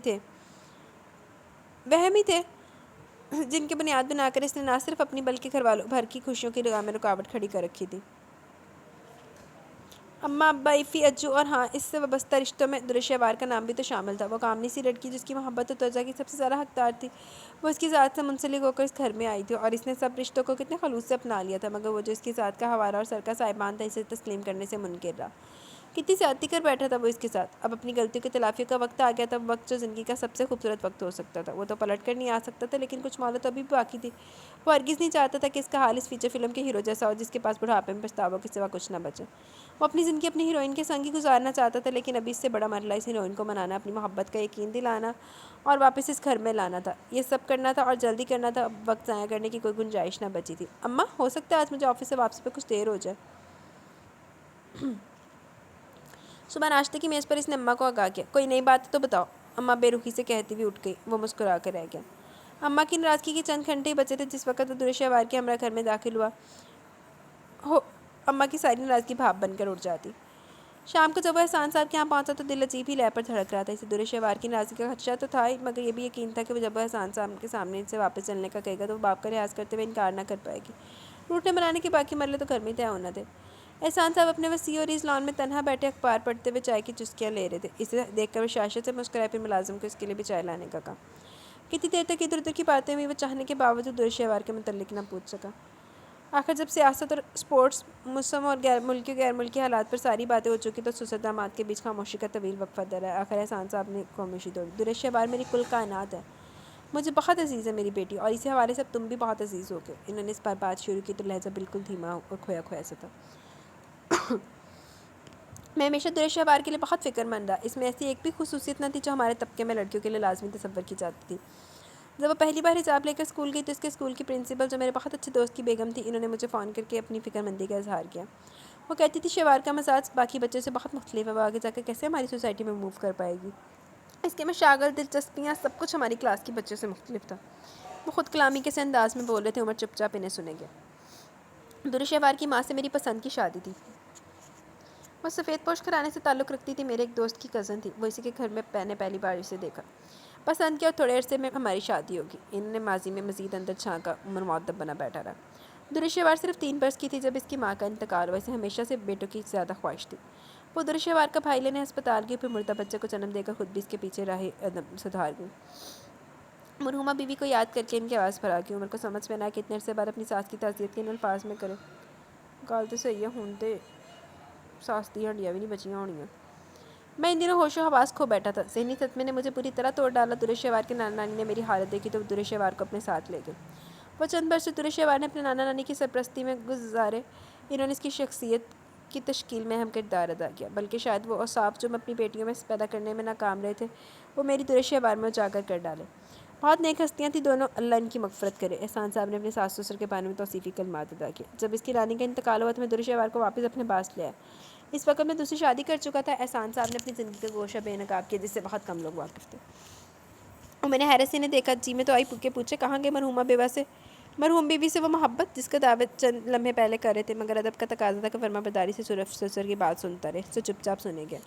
تھے جن کی بنیاد بنا کر اس نے نہ صرف اپنی بلکہ گھر والوں بھر کی خوشیوں کی راہ میں رکاوٹ کھڑی کر رکھی تھی۔ اماں ابا ایفی اجو اور ہاں اس سے وابستہ رشتوں میں در شہوار کا نام بھی تو شامل تھا۔ وہ کامنی سی لڑکی جس کی محبت و توجہ کی سب سے زیادہ حقدار تھی، وہ اس کی ذات سے منسلک ہو کر اس گھر میں آئی تھی، اور اس نے سب رشتوں کو کتنے خلوص سے اپنا لیا تھا، مگر وہ جو اس کی ذات کا ہوارہ اور سر کا صاحبان تھا اسے تسلیم کرنے سے منکر رہا۔ کتنی زیادتی کر بیٹھا تھا وہ اس کے ساتھ. اب اپنی غلطیوں کی تلافی کا وقت آ گیا تھا، وقت جو زندگی کا سب سے خوبصورت وقت ہو سکتا تھا. وہ تو پلٹ کر نہیں آ سکتا تھا، لیکن کچھ مالو تو ابھی بھی باقی تھی. وہ ہرگز نہیں چاہتا تھا کہ اس کا حال اس فیچر فلم کے ہیرو جیسا ہو جس کے پاس بڑھاپے میں پچھتاووں کے سوا کچھ نہ بچے. وہ اپنی زندگی اپنی ہیروئن کے سنگ ہی گزارنا چاہتا تھا، لیکن ابھی اس سے بڑا مرحلہ اس ہیروئن کو منانا، اپنی محبت کا یقین دلانا اور واپس اس گھر میں لانا تھا. یہ سب کرنا تھا اور جلدی کرنا تھا. اب وقت ضائع کرنے کی کوئی گنجائش نہ بچی تھی. اماں، ہو سکتا ہے آج مجھے آفس سے واپسی پہ کچھ دیر ہو جائے. صبح ناشتے کی میز پر اس نے اماں کو آگاہ کیا. کوئی نئی بات تو بتاؤ. اماں بے رخی سے کہتی ہوئی اٹھ گئی. وہ مسکرا کر رہ گیا. اماں کی ناراضگی کے چند گھنٹے ہی بچے تھے جس وقت وہ درود شہوار کے ہمراہ گھر میں داخل ہوا. اماں کی ساری ناراضگی بھاپ بن کر اٹھ جاتی. شام کو جب وہ احسان صاحب کے یہاں پہنچا تو دل عجیب ہی لے پر دھڑک رہا تھا. اسے درود شہوار کی ناراضگی کا خدشہ تو تھا ہی، مگر یہ بھی یقین تھا کہ وہ جب وہ احسان صاحب کے سامنے سے واپس چلنے کا کہے گا تو وہ باپ کا لحاظ کرتے ہوئے انکار نہ کر پائے گی. روٹنے بنانے کے باقی مرحلے تو گھر میں طے ہونا تھے. احسان صاحب اپنے وسیع اور اس لان میں تنہا بیٹھے اخبار پڑھتے ہوئے چائے کی چسکیاں لے رہے تھے. اسے دیکھ کر وہ شاشت سے مسکرائے، پھر ملازم کو اس کے لیے بھی چائے لانے کا کہا. کتنی دیر تک ادھر ادھر کی باتیں ہوئی، وہ چاہنے کے باوجود درود شہوار کے متعلق نہ پوچھ سکا. آخر جب سیاست اور اسپورٹس، موسم اور غیر ملکی و غیر ملکی حالات پر ساری باتیں ہو چکی تو سسر داماد کے بیچ خاموشی کا طویل وقفہ در آیا. آخر احسان صاحب نے خاموشی توڑی. درود شہوار میری کل کائنات ہے. مجھے بہت عزیز ہے میری بیٹی، اور اسی حوالے سے اب تم بھی بہت عزیز ہو گئے. انہوں نے اس پر بات شروع کی تو لہجہ بالکل دھیما اور کھویا کھویا سا تھا. میں ہمیشہ درود شہوار کے لیے بہت فکر مند رہا. اس میں ایسی ایک بھی خصوصیت نہ تھی جو ہمارے طبقے میں لڑکیوں کے لیے لازمی تصور کی جاتی تھی. جب وہ پہلی بار حجاب لے کر اسکول گئی تو اس کے اسکول کی پرنسپل، جو میرے بہت اچھے دوست کی بیگم تھی، انہوں نے مجھے فون کر کے اپنی فکر مندی کا اظہار کیا. وہ کہتی تھی شہوار کا مزاج باقی بچوں سے بہت مختلف ہے. وہ آگے جا کر کیسے ہماری سوسائٹی میں موو کر پائے گی. اس کے مشاغل، دلچسپیاں، سب کچھ ہماری کلاس کی بچوں سے مختلف تھا. وہ خود کلامی کے سے انداز میں بول رہے تھے. عمر چپ چاپ انہیں سنے گیا. درود شہوار کی ماں سے میری پسند کی شادی تھی. وہ سفید پوش گھرانے سے تعلق رکھتی تھی. میرے ایک دوست کی کزن تھی. وہ اسی کے گھر میں میں نے پہلی بار اسے دیکھا، پسند کیا اور تھوڑے عرصے میں ہماری شادی ہوگی. انہوں نے ماضی میں مزید اندر جھانکا. عمر مؤدب بنا بیٹھا رہا. درود شہوار صرف 3 برس کی تھی جب اس کی ماں کا انتقال ہوا. اسے ہمیشہ سے بیٹوں کی زیادہ خواہش تھی. وہ درود شہوار کا بھائی لینے ہسپتال گئی، پھر مردہ بچے کو جنم دے کر خود بھی اس کے پیچھے راہ ادب سدھار گئی. مرحومہ بیوی کو یاد کر کے ان کی آواز بھر آ گئی. عمر کو سمجھ میں نہ آیا کہ اتنے عرصے بعد اپنی ساس کی تعزیت کے ان الفاظ میں کرے. گال تو صحیح ہے، ہوں تے ساس دی ہڈیاں بھی نہیں بچیاں ہونیاں. میں ان دنوں ہوش و حواس کھو بیٹھا تھا. ذہنی صدمے نے مجھے پوری طرح توڑ ڈالا. درود شہوار کے نانا نانی نے میری حالت دیکھی تو درود شہوار کو اپنے ساتھ لے گئے. وہ چند برس درود شہوار نے اپنے نانا نانی کی سرپرستی میں گزارے. انہوں نے اس کی شخصیت کی تشکیل میں اہم کردار ادا کیا، بلکہ شاید وہ اوصاف جو ہم اپنی بیٹیوں میں پیدا کرنے میں ناکام رہے تھے وہ میری درود شہوار میں اجاگر کر ڈالے. بہت نیک ہستیاں تھیں دونوں، اللہ ان کی مغفرت کرے. احسان صاحب نے اپنے ساس سسر کے بارے میں توصیفی کلمات ادا کیے. جب اس کی رانی کا انتقال ہوا تو میں درود شہوار کو واپس اپنے پاس لے آیا. اس وقت میں دوسری شادی کر چکا تھا. احسان صاحب نے اپنی زندگی کا گوشہ بے نقاب کیا جس سے بہت کم لوگ واقف تھے. میں نے حیرت سے انہیں دیکھا. جی میں تو آئی کے پوچھے کہاں گئے مرحومہ بیوہ سے، مرحوم بیوی سے وہ محبت جس کا دعوے چند لمحے پہلے کر رہے تھے، مگر ادب کا تقاضا تھا کہ فرما برداری سے صرف سسر کی بات سنتا رہے. تو چپ چاپ سنے گیا.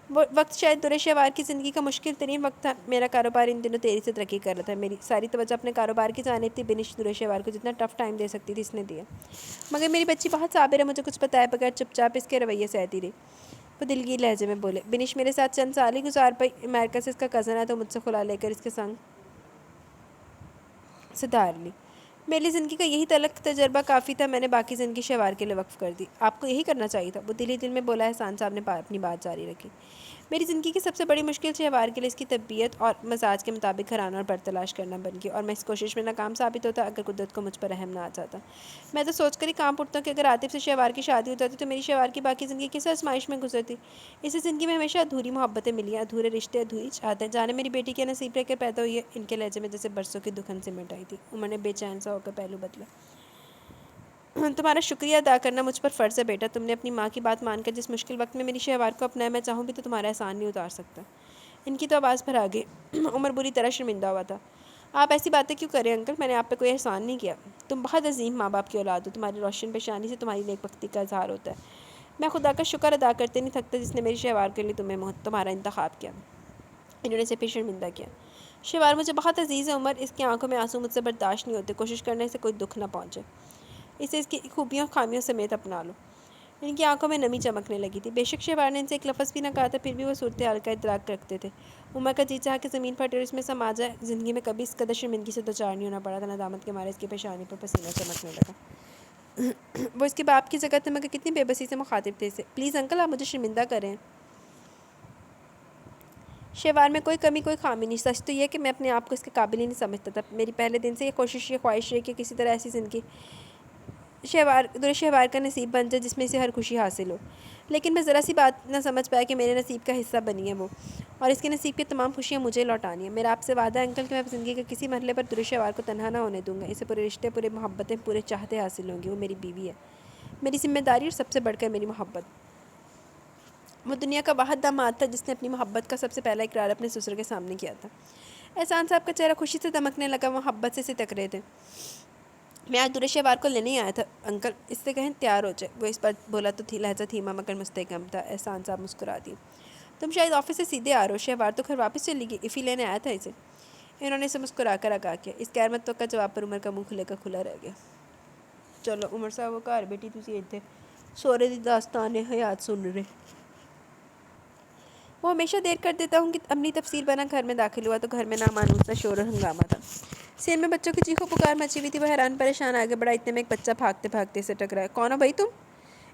وہ وقت شاید درود شہوار کی زندگی کا مشکل ترین وقت تھا. میرا کاروبار ان دنوں تیزی سے ترقی کر رہا تھا. میری ساری توجہ اپنے کاروبار کی جانب تھی. بنش درود شہوار کو جتنا ٹف ٹائم دے سکتی تھی اس نے دیا، مگر میری بچی بہت صابر ہے. مجھے کچھ بتائے بغیر چپ چاپ اس کے رویے سے آتی رہی. وہ دلگیر لہجے میں بولے. بنش میرے ساتھ چند سال ہی گزار پائی. امریکہ سے اس کا کزن ہے تو مجھ سے خلا لے کر اس کے سنگ سدھار لی. میری زندگی کا یہی تلخ تجربہ کافی تھا. میں نے باقی زندگی شہوار کے لیے وقف کر دی. آپ کو یہی کرنا چاہیے تھا، وہ دل ہی دل میں بولا. احسان صاحب نے اپنی بات جاری رکھی. میری زندگی کی سب سے بڑی مشکل شہوار کے لیے اس کی طبیعت اور مزاج کے مطابق گھرانہ اور بر تلاش کرنا بن گئی، اور میں اس کوشش میں ناکام ثابت ہوتا اگر قدرت کو مجھ پر رحم نہ آ جاتا. میں تو سوچ کر ہی کانپ اٹھتا ہوں کہ اگر عاطف سے شہوار کی شادی ہو جاتی تو میری شہوار کی باقی زندگی کس آزمائش میں گزرتی. اسی زندگی میں ہمیشہ ادھوری محبتیں ملی ہیں، ادھورے رشتے، ادھوری چاہتیں. جانے میری بیٹی کے نصیب رہ کے پیدا ہوئی ہے. ان کے لہجے میں جیسے برسوں کی دکھن سمٹ آئی تھی. عمر نے بے چین سا ہو کر پہلو بدلا. تمہارا شکریہ ادا کرنا مجھ پر فرض ہے بیٹا. تم نے اپنی ماں کی بات مان کر جس مشکل وقت میں میری شہوار کو اپنایا. میں چاہوں بھی تو تمہارا احسان نہیں اتار سکتا. ان کی تو آواز بھر آ گئی. عمر بری طرح شرمندہ ہوا تھا. آپ ایسی باتیں کیوں کریں انکل؟ میں نے آپ پہ کوئی احسان نہیں کیا. تم بہت عظیم ماں باپ کی اولاد ہو. تمہاری روشن پیشانی سے تمہاری نیک بختی کا اظہار ہوتا ہے. میں خدا کا شکر ادا کرتے نہیں تھکتا جس نے میری شہوار کے لیے تمہارا انتخاب کیا. انہوں نے اسے پھر شرمندہ کیا. شہوار مجھے بہت عزیز ہے عمر. اس کی آنکھوں میں آنسو مجھ سے برداشت نہیں ہوتے. کوشش کرنے سے کوئی دکھ نہ پہنچے. اسے اس کی خوبیوں خامیوں سمیت اپنا لو. ان کی آنکھوں میں نمی چمکنے لگی تھی. بے شک شہوار نے ان سے ایک لفظ بھی نہ کہا تھا، پھر بھی وہ صورتحال کا ادراک رکھتے تھے. عمر کا جی چاہا کہ زمین پھٹے اور اس میں سما جائے. زندگی میں کبھی اس قدر شرمندگی سے دوچار نہیں ہونا پڑا تھا. ندامت کے مارے اس کی پیشانی پر پسینہ چمکنے لگا. وہ اس کے باپ کی جگہ تھے مگر کتنی بے بسی سے مخاطب تھے اسے. پلیز انکل آپ مجھے شرمندہ کریں. شیوار میں کوئی کمی کوئی خامی نہیں. سچ تو یہ کہ میں اپنے آپ کو اس کے قابل ہی نہیں سمجھتا تھا. میری پہلے دن سے یہ کوشش یہ خواہش رہی کہ کسی طرح ایسی زندگی شہوار کا نصیب بن جائے جس میں اسے ہر خوشی حاصل ہو. لیکن میں ذرا سی بات نہ سمجھ پایا کہ میرے نصیب کا حصہ بنی ہے وہ، اور اس کے نصیب کی تمام خوشیاں مجھے لوٹانی ہیں. میرا آپ سے وعدہ ہے انکل کہ میں زندگی کے کسی مرحلے پر شہوار کو تنہا نہ ہونے دوں گا. اسے پورے رشتے پورے محبتیں پورے چاہتے حاصل ہوں گی. وہ میری بیوی ہے، میری ذمہ داری اور سب سے بڑھ کر میری محبت. وہ دنیا کا واحد داماد تھا جس نے اپنی محبت کا سب سے پہلا اقرار اپنے سسر کے سامنے کیا تھا. احسان صاحب کا چہرہ خوشی سے دمکنے لگا. وہ محبت سے سٹک رہے تھے. میں آج شہوار کو لینے آیا تھا انکل، اس سے کہیں تیار ہو جائے. وہ اس پر بولا تو تھی لہجہ دھیما مگر مستحکم تھا. احسان صاحب مسکرا دی. تم شاید آفس سے سیدھے آ رہے ہو. شہوار تو گھر واپس چلی گئی، ایفی لینے آیا تھا اسے. انہوں نے اسے مسکرا کر آگاہ کیا. اس غیر متوقع جواب پر عمر کا منہ کھلے کا کھلا رہ گیا. چلو عمر صاحب وہ گھر بیٹھی تھی اتنے سورے دی داستان حیات سن رہے. وہ ہمیشہ دیر کر دیتا ہوں کہ اپنی تفصیل بنا گھر میں داخل ہوا تو گھر میں نامانوس سا شور و ہنگامہ تھا. سین میں بچوں کی چیخو پکار مچی ہوئی تھی. وہ حیران پریشان آگے بڑھا. اتنے میں ایک بچہ بھاگتے بھاگتے سے ٹکرا ہے. کون ہو بھائی تم؟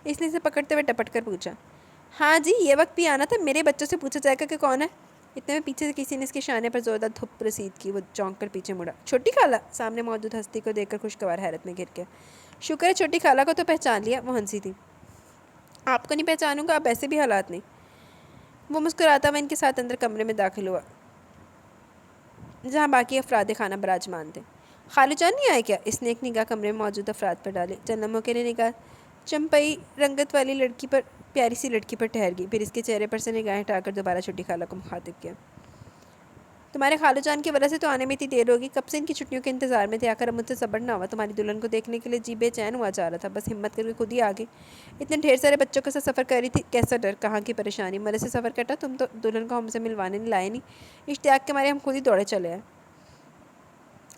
اس نے اسے پکڑتے ہوئے ٹپٹ کر پوچھا. ہاں جی یہ وقت بھی آنا تھا. میرے بچوں سے پوچھا جائے گا کہ کون ہے. اتنے میں پیچھے سے کسی نے اس کے شانے پر زوردار دھپ رسید کی. وہ چونک کر پیچھے مڑا. چھوٹی خالہ. سامنے موجود ہستی کو دیکھ کر خوشگوار حیرت میں گر گیا. شکر ہے چھوٹی خالہ کو تو پہچان لیا. وہ ہنسی تھی. آپ کو نہیں پہچانوں گا. آپ ایسے بھی حالات نہیں. وہ مسکراتا ہوا ان کے ساتھ اندر کمرے میں داخل ہوا جہاں باقی افراد خانہ براجمان تھے. خالو جان نہیں آئے کیا؟ اس نے ایک نگاہ کمرے میں موجود افراد پر ڈالی. چند لمحوں کے لیے نگاہ چمپئی رنگت والی لڑکی پر پیاری سی لڑکی پر ٹھہر گئی. پھر اس کے چہرے پر سے نگاہیں ہٹا کر دوبارہ چھوٹی خالہ کو مخاطب کیا. تمہارے خالو جان کی وجہ سے تو آنے میں اتنی دیر ہوگی. کب سے ان کی چھٹیوں کے انتظار میں تھے. آ کر اب مجھ سے صبر نہ ہوا. تمہاری دلہن کو دیکھنے کے لیے جی بے چین ہوا جا رہا تھا. بس ہمت کر کے خود ہی آ گئی. اتنے ڈھیر سارے بچوں کے ساتھ سفر کر رہی تھی. کیسا ڈر، کہاں کی پریشانی. مرے سے سفر کٹا. تم تو دلہن کو ہم سے ملوانے نہیں لائے نہیں. اشتیاق کے مارے ہم خود ہی دوڑے چلے ہیں.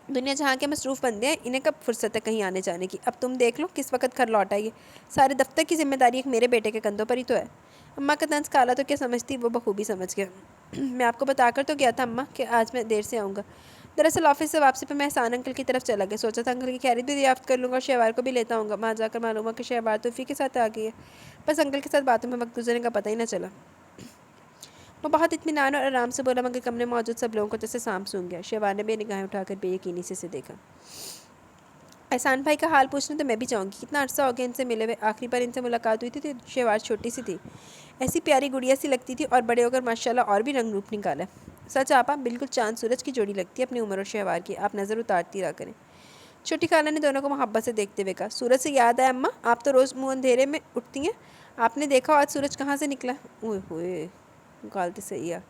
دنیا جہاں کے مصروف بندے ہیں انہیں کب فرصت ہے کہیں آنے جانے کی. اب تم دیکھ لو کس وقت گھر لوٹ آئیے. سارے دفتر کی ذمہ داری ایک میرے بیٹے کے کندھوں پر ہی تو ہے. اماں کا طنز خالہ تو کیا سمجھتی. وہ بخوبی سمجھ گیا. میں آپ کو بتا کر تو گیا تھا اماں کہ آج میں دیر سے آؤں گا. دراصل آفس سے واپسی پہ میں احسان انکل کی طرف چلا گیا. سوچا تھا انکل کی خیریت بھی دریافت کر لوں گا اور شہوار کو بھی لیتا ہوں گا. وہاں جا کر معلوم ہوا کہ شہوار تو ایفی کے ساتھ آ گئی ہے. بس انکل کے ساتھ باتوں میں وقت گزرنے کا پتہ ہی نہ چلا. وہ بہت اطمینان اور آرام سے بولا مگر کمرے میں موجود سب لوگوں کو جیسے سانپ سونگھ گیا. شہوار نے بے نگاہیں اٹھا کر بے یقینی سے اسے دیکھا. احسان بھائی کا حال پوچھنے تو میں بھی جاؤں گی. کتنا عرصہ ہو گیا ان سے ملے ہوئے. آخری بار ان سے ملاقات ہوئی تھی تو شہوار چھوٹی سی تھی. ایسی پیاری گڑیا سی لگتی تھی اور بڑے ہو کر ماشاءاللہ اور بھی رنگ روپ نکالا. سچ آپا بالکل چاند سورج کی جوڑی لگتی ہے اپنی عمر اور شہوار کی. آپ نظر اتارتی رہا کریں. چھوٹی خالہ نے دونوں کو محبت سے دیکھتے ہوئے کہا. سورج سے یاد ہے اماں آپ تو روز منہ اندھیرے میں اٹھتی ہیں. آپ نے دیکھا آج سورج کہاں سے نکلا. اوئے ہوئے غالط صحیح ہے.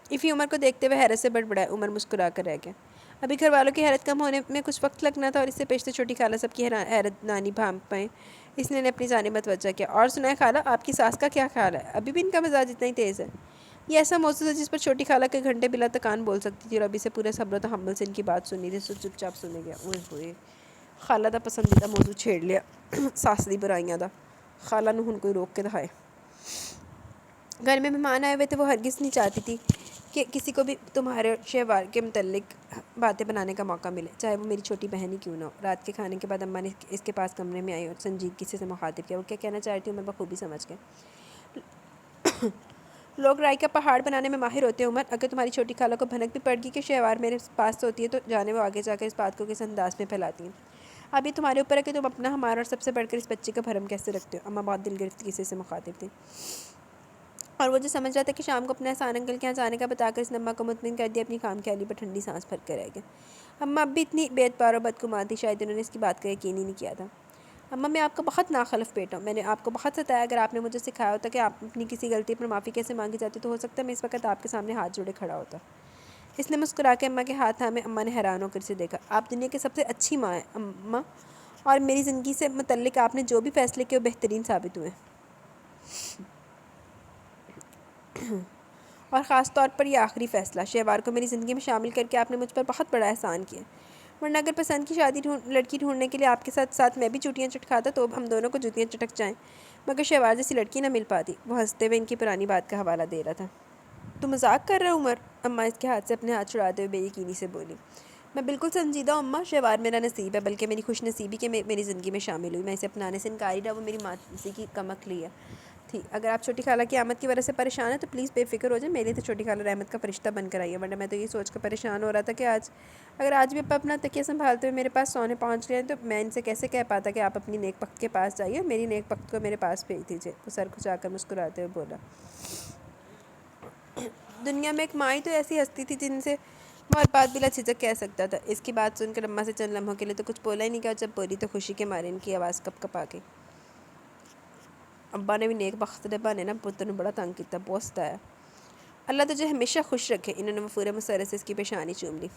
ایفی عمر کو دیکھتے ہوئے حیرت سے بڑبڑایا. عمر مسکرا کر رہ گیا. ابھی گھر والوں کی حیرت کم ہونے میں کچھ وقت لگنا تھا اور اس سے پیشتے چھوٹی خالہ سب کی حیرت نانی بھانپ پائیں. اس نے اپنی جانب متوجہ کیا. اور سنائے خالہ آپ کی ساس کا کیا خیال ہے. ابھی بھی ان کا مزاج اتنا ہی تیز ہے. یہ ایسا موضوع ہے جس پر چھوٹی خالہ کے گھنٹے بلا تکان بول سکتی تھی اور ابھی سے پورے صبر و تحمل سے ان کی بات سنی تھی. چپ چاپ سنے گیا. اوئے ہوئے خالہ دا پسندیدہ موضوع چھیڑ لیا. ساس دی برائیاں دا. خالہ نو ہن کوئی روک کے دکھائے. گھر میں مہمان آئے ہوئے تھے. وہ ہرگز نہیں چاہتی تھی کہ کسی کو بھی تمہارے اور شہوار کے متعلق باتیں بنانے کا موقع ملے چاہے وہ میری چھوٹی بہن ہی کیوں نہ ہو. رات کے کھانے کے بعد اماں نے اس کے پاس کمرے میں آئی اور سنجیدگی سے مخاطب کیا. وہ کیا کہنا چاہ رہی تھی عمر بخوبی سمجھ گئے. لوگ رائی کا پہاڑ بنانے میں ماہر ہوتے ہیں عمر. اگر تمہاری چھوٹی خالہ کو بھنک بھی پڑ گئی کہ شہوار میرے پاس ہوتی ہے تو جانے وہ آگے جا کر اس بات کو کس انداز میں پھیلاتی ہیں. اب یہ تمہارے اوپر ہے کہ تم اپنا ہمارا اور سب سے بڑھ کر اس بچے کا بھرم کیسے رکھتے ہو. اماں بہت دل گرفتگی سے مخاطب تھی اور وہ جو سمجھ رہا تھا کہ شام کو اپنے احسان انکل کے یہاں جانے کا بتا کر اس نے اماں کو مطمئن کر دیا. اپنی خام خیالی پر ٹھنڈی سانس بھر کر رہ گیا. اماں اب بھی اتنی بے اعتبار اور بدگمان تھی. شاید انہوں نے اس کی بات کا یقین ہی نہیں کیا تھا. اماں میں آپ کا بہت ناخلف بیٹا ہوں. میں نے آپ کو بہت ستایا. اگر آپ نے مجھے سکھایا ہوتا کہ آپ اپنی کسی غلطی پر معافی کیسے مانگی جاتی تو ہو سکتا ہے میں اس وقت آپ کے سامنے ہاتھ جوڑے کھڑا ہوتا. اس نے مسکرا کے اماں کے ہاتھ تھامے. اماں نے حیران ہو کر اسے دیکھا. آپ دنیا کی سب سے اچھی ماں ہیں اماں اور میری زندگی سے متعلق آپ نے جو بھی فیصلے کیے وہ بہترین ثابت ہوئے. اور خاص طور پر یہ آخری فیصلہ شہوار کو میری زندگی میں شامل کر کے آپ نے مجھ پر بہت بڑا احسان کیا. ورنہ اگر پسند کی لڑکی ڈھونڈنے کے لیے آپ کے ساتھ میں بھی چوٹیاں چٹکھاتا تو ہم دونوں کو جوتیاں چٹک جائیں. مگر شہوار جیسی لڑکی نہ مل پاتی. وہ ہنستے ہوئے ان کی پرانی بات کا حوالہ دے رہا تھا. تو مذاق کر رہا عمر. اماں اس کے ہاتھ سے اپنے ہاتھ چھڑاتے ہوئے بے یقینی سے بولی. میں بالکل سنجیدہ ہوں اماں، شہوار میرا نصیب ہے، بلکہ میری خوش نصیبی کہ میری زندگی میں شامل ہوئی۔ میں اسے اپنانے سے انکاری رہا، وہ میری ماضی کی کم عقلی ہے تھی۔ اگر آپ چھوٹی خالہ کی آمد کی وجہ سے پریشان ہیں تو پلیز بے فکر ہو جائیں، میرے تو چھوٹی خالہ رحمت کا فرشتہ بن کر آئی ہے، ورنہ میں تو یہ سوچ کر پریشان ہو رہا تھا کہ اگر آج بھی ابا اپنا تکیہ سنبھالتے ہوئے میرے پاس سونے پہنچ گئے ہیں تو میں ان سے کیسے کہہ پاتا کہ آپ اپنی نیک وقت کے پاس جائیے اور میری نیک وقت کو میرے پاس بھیج دیجیے۔ وہ سر کھچا کر مسکراتے ہوئے بولا۔ دنیا میں ایک ماں ہی تو ایسی ہستی تھی جن سے وہ ہر بات بلا جھجک کہہ سکتا تھا۔ اس کی بات سن کر اماں سے چند لمحوں کے لیے تو کچھ بولا ہی نہیں گیا، جب بولی تو خوشی کے مارے ان کی آواز کپ کپ آ گئی۔ ابا نے بھی نیک بخت نے بنے نا پتر نے بڑا تنگ کیتا، بہت ہے۔ اللہ تجھے ہمیشہ خوش رکھے۔ انہوں نے پورے مسرت سے اس کی پیشانی چوم لی۔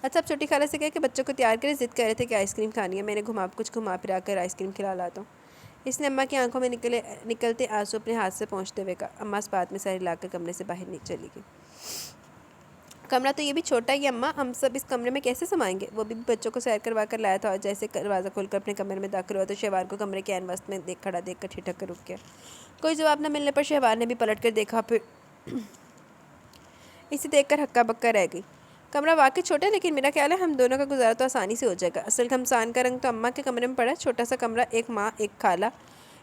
اچھا اب چھوٹی خالہ سے کہے کہ بچوں کو تیار کرے، ضد کر رہے تھے کہ آئس کریم کھانی ہے، میں نے کچھ گھما پھرا کر آئس کریم کھلا لاتا ہوں۔ اس نے اماں کی آنکھوں میں نکلتے آنسو اپنے ہاتھ سے پہنچتے ہوئے کہا۔ اماں اس بات میں سر ہلا کر کمرے سے باہر چلی گئی۔ کمرہ تو یہ بھی چھوٹا ہی ہے اماں، ہم سب اس کمرے میں کیسے سمائیں گے؟ وہ بھی بچوں کو سیر کروا کر لایا تھا اور جیسے دروازہ کھول کر اپنے کمرے میں داخل ہوا تو شہوار کو کمرے کے عین وسط میں کھڑا دیکھ کر ٹھٹک کر رک گیا۔ کوئی جواب نہ ملنے پر شہوار نے بھی پلٹ کر دیکھا، پھر اسے دیکھ کر ہکا بکا رہ گئی۔ کمرہ واقعی چھوٹا ہے، لیکن میرا خیال ہے ہم دونوں کا گزارا تو آسانی سے ہو جائے گا۔ اصل گھمسان کا رنگ تو اماں کے کمرے میں پڑا ہے، چھوٹا سا کمرہ، ایک ماں ایک خالہ،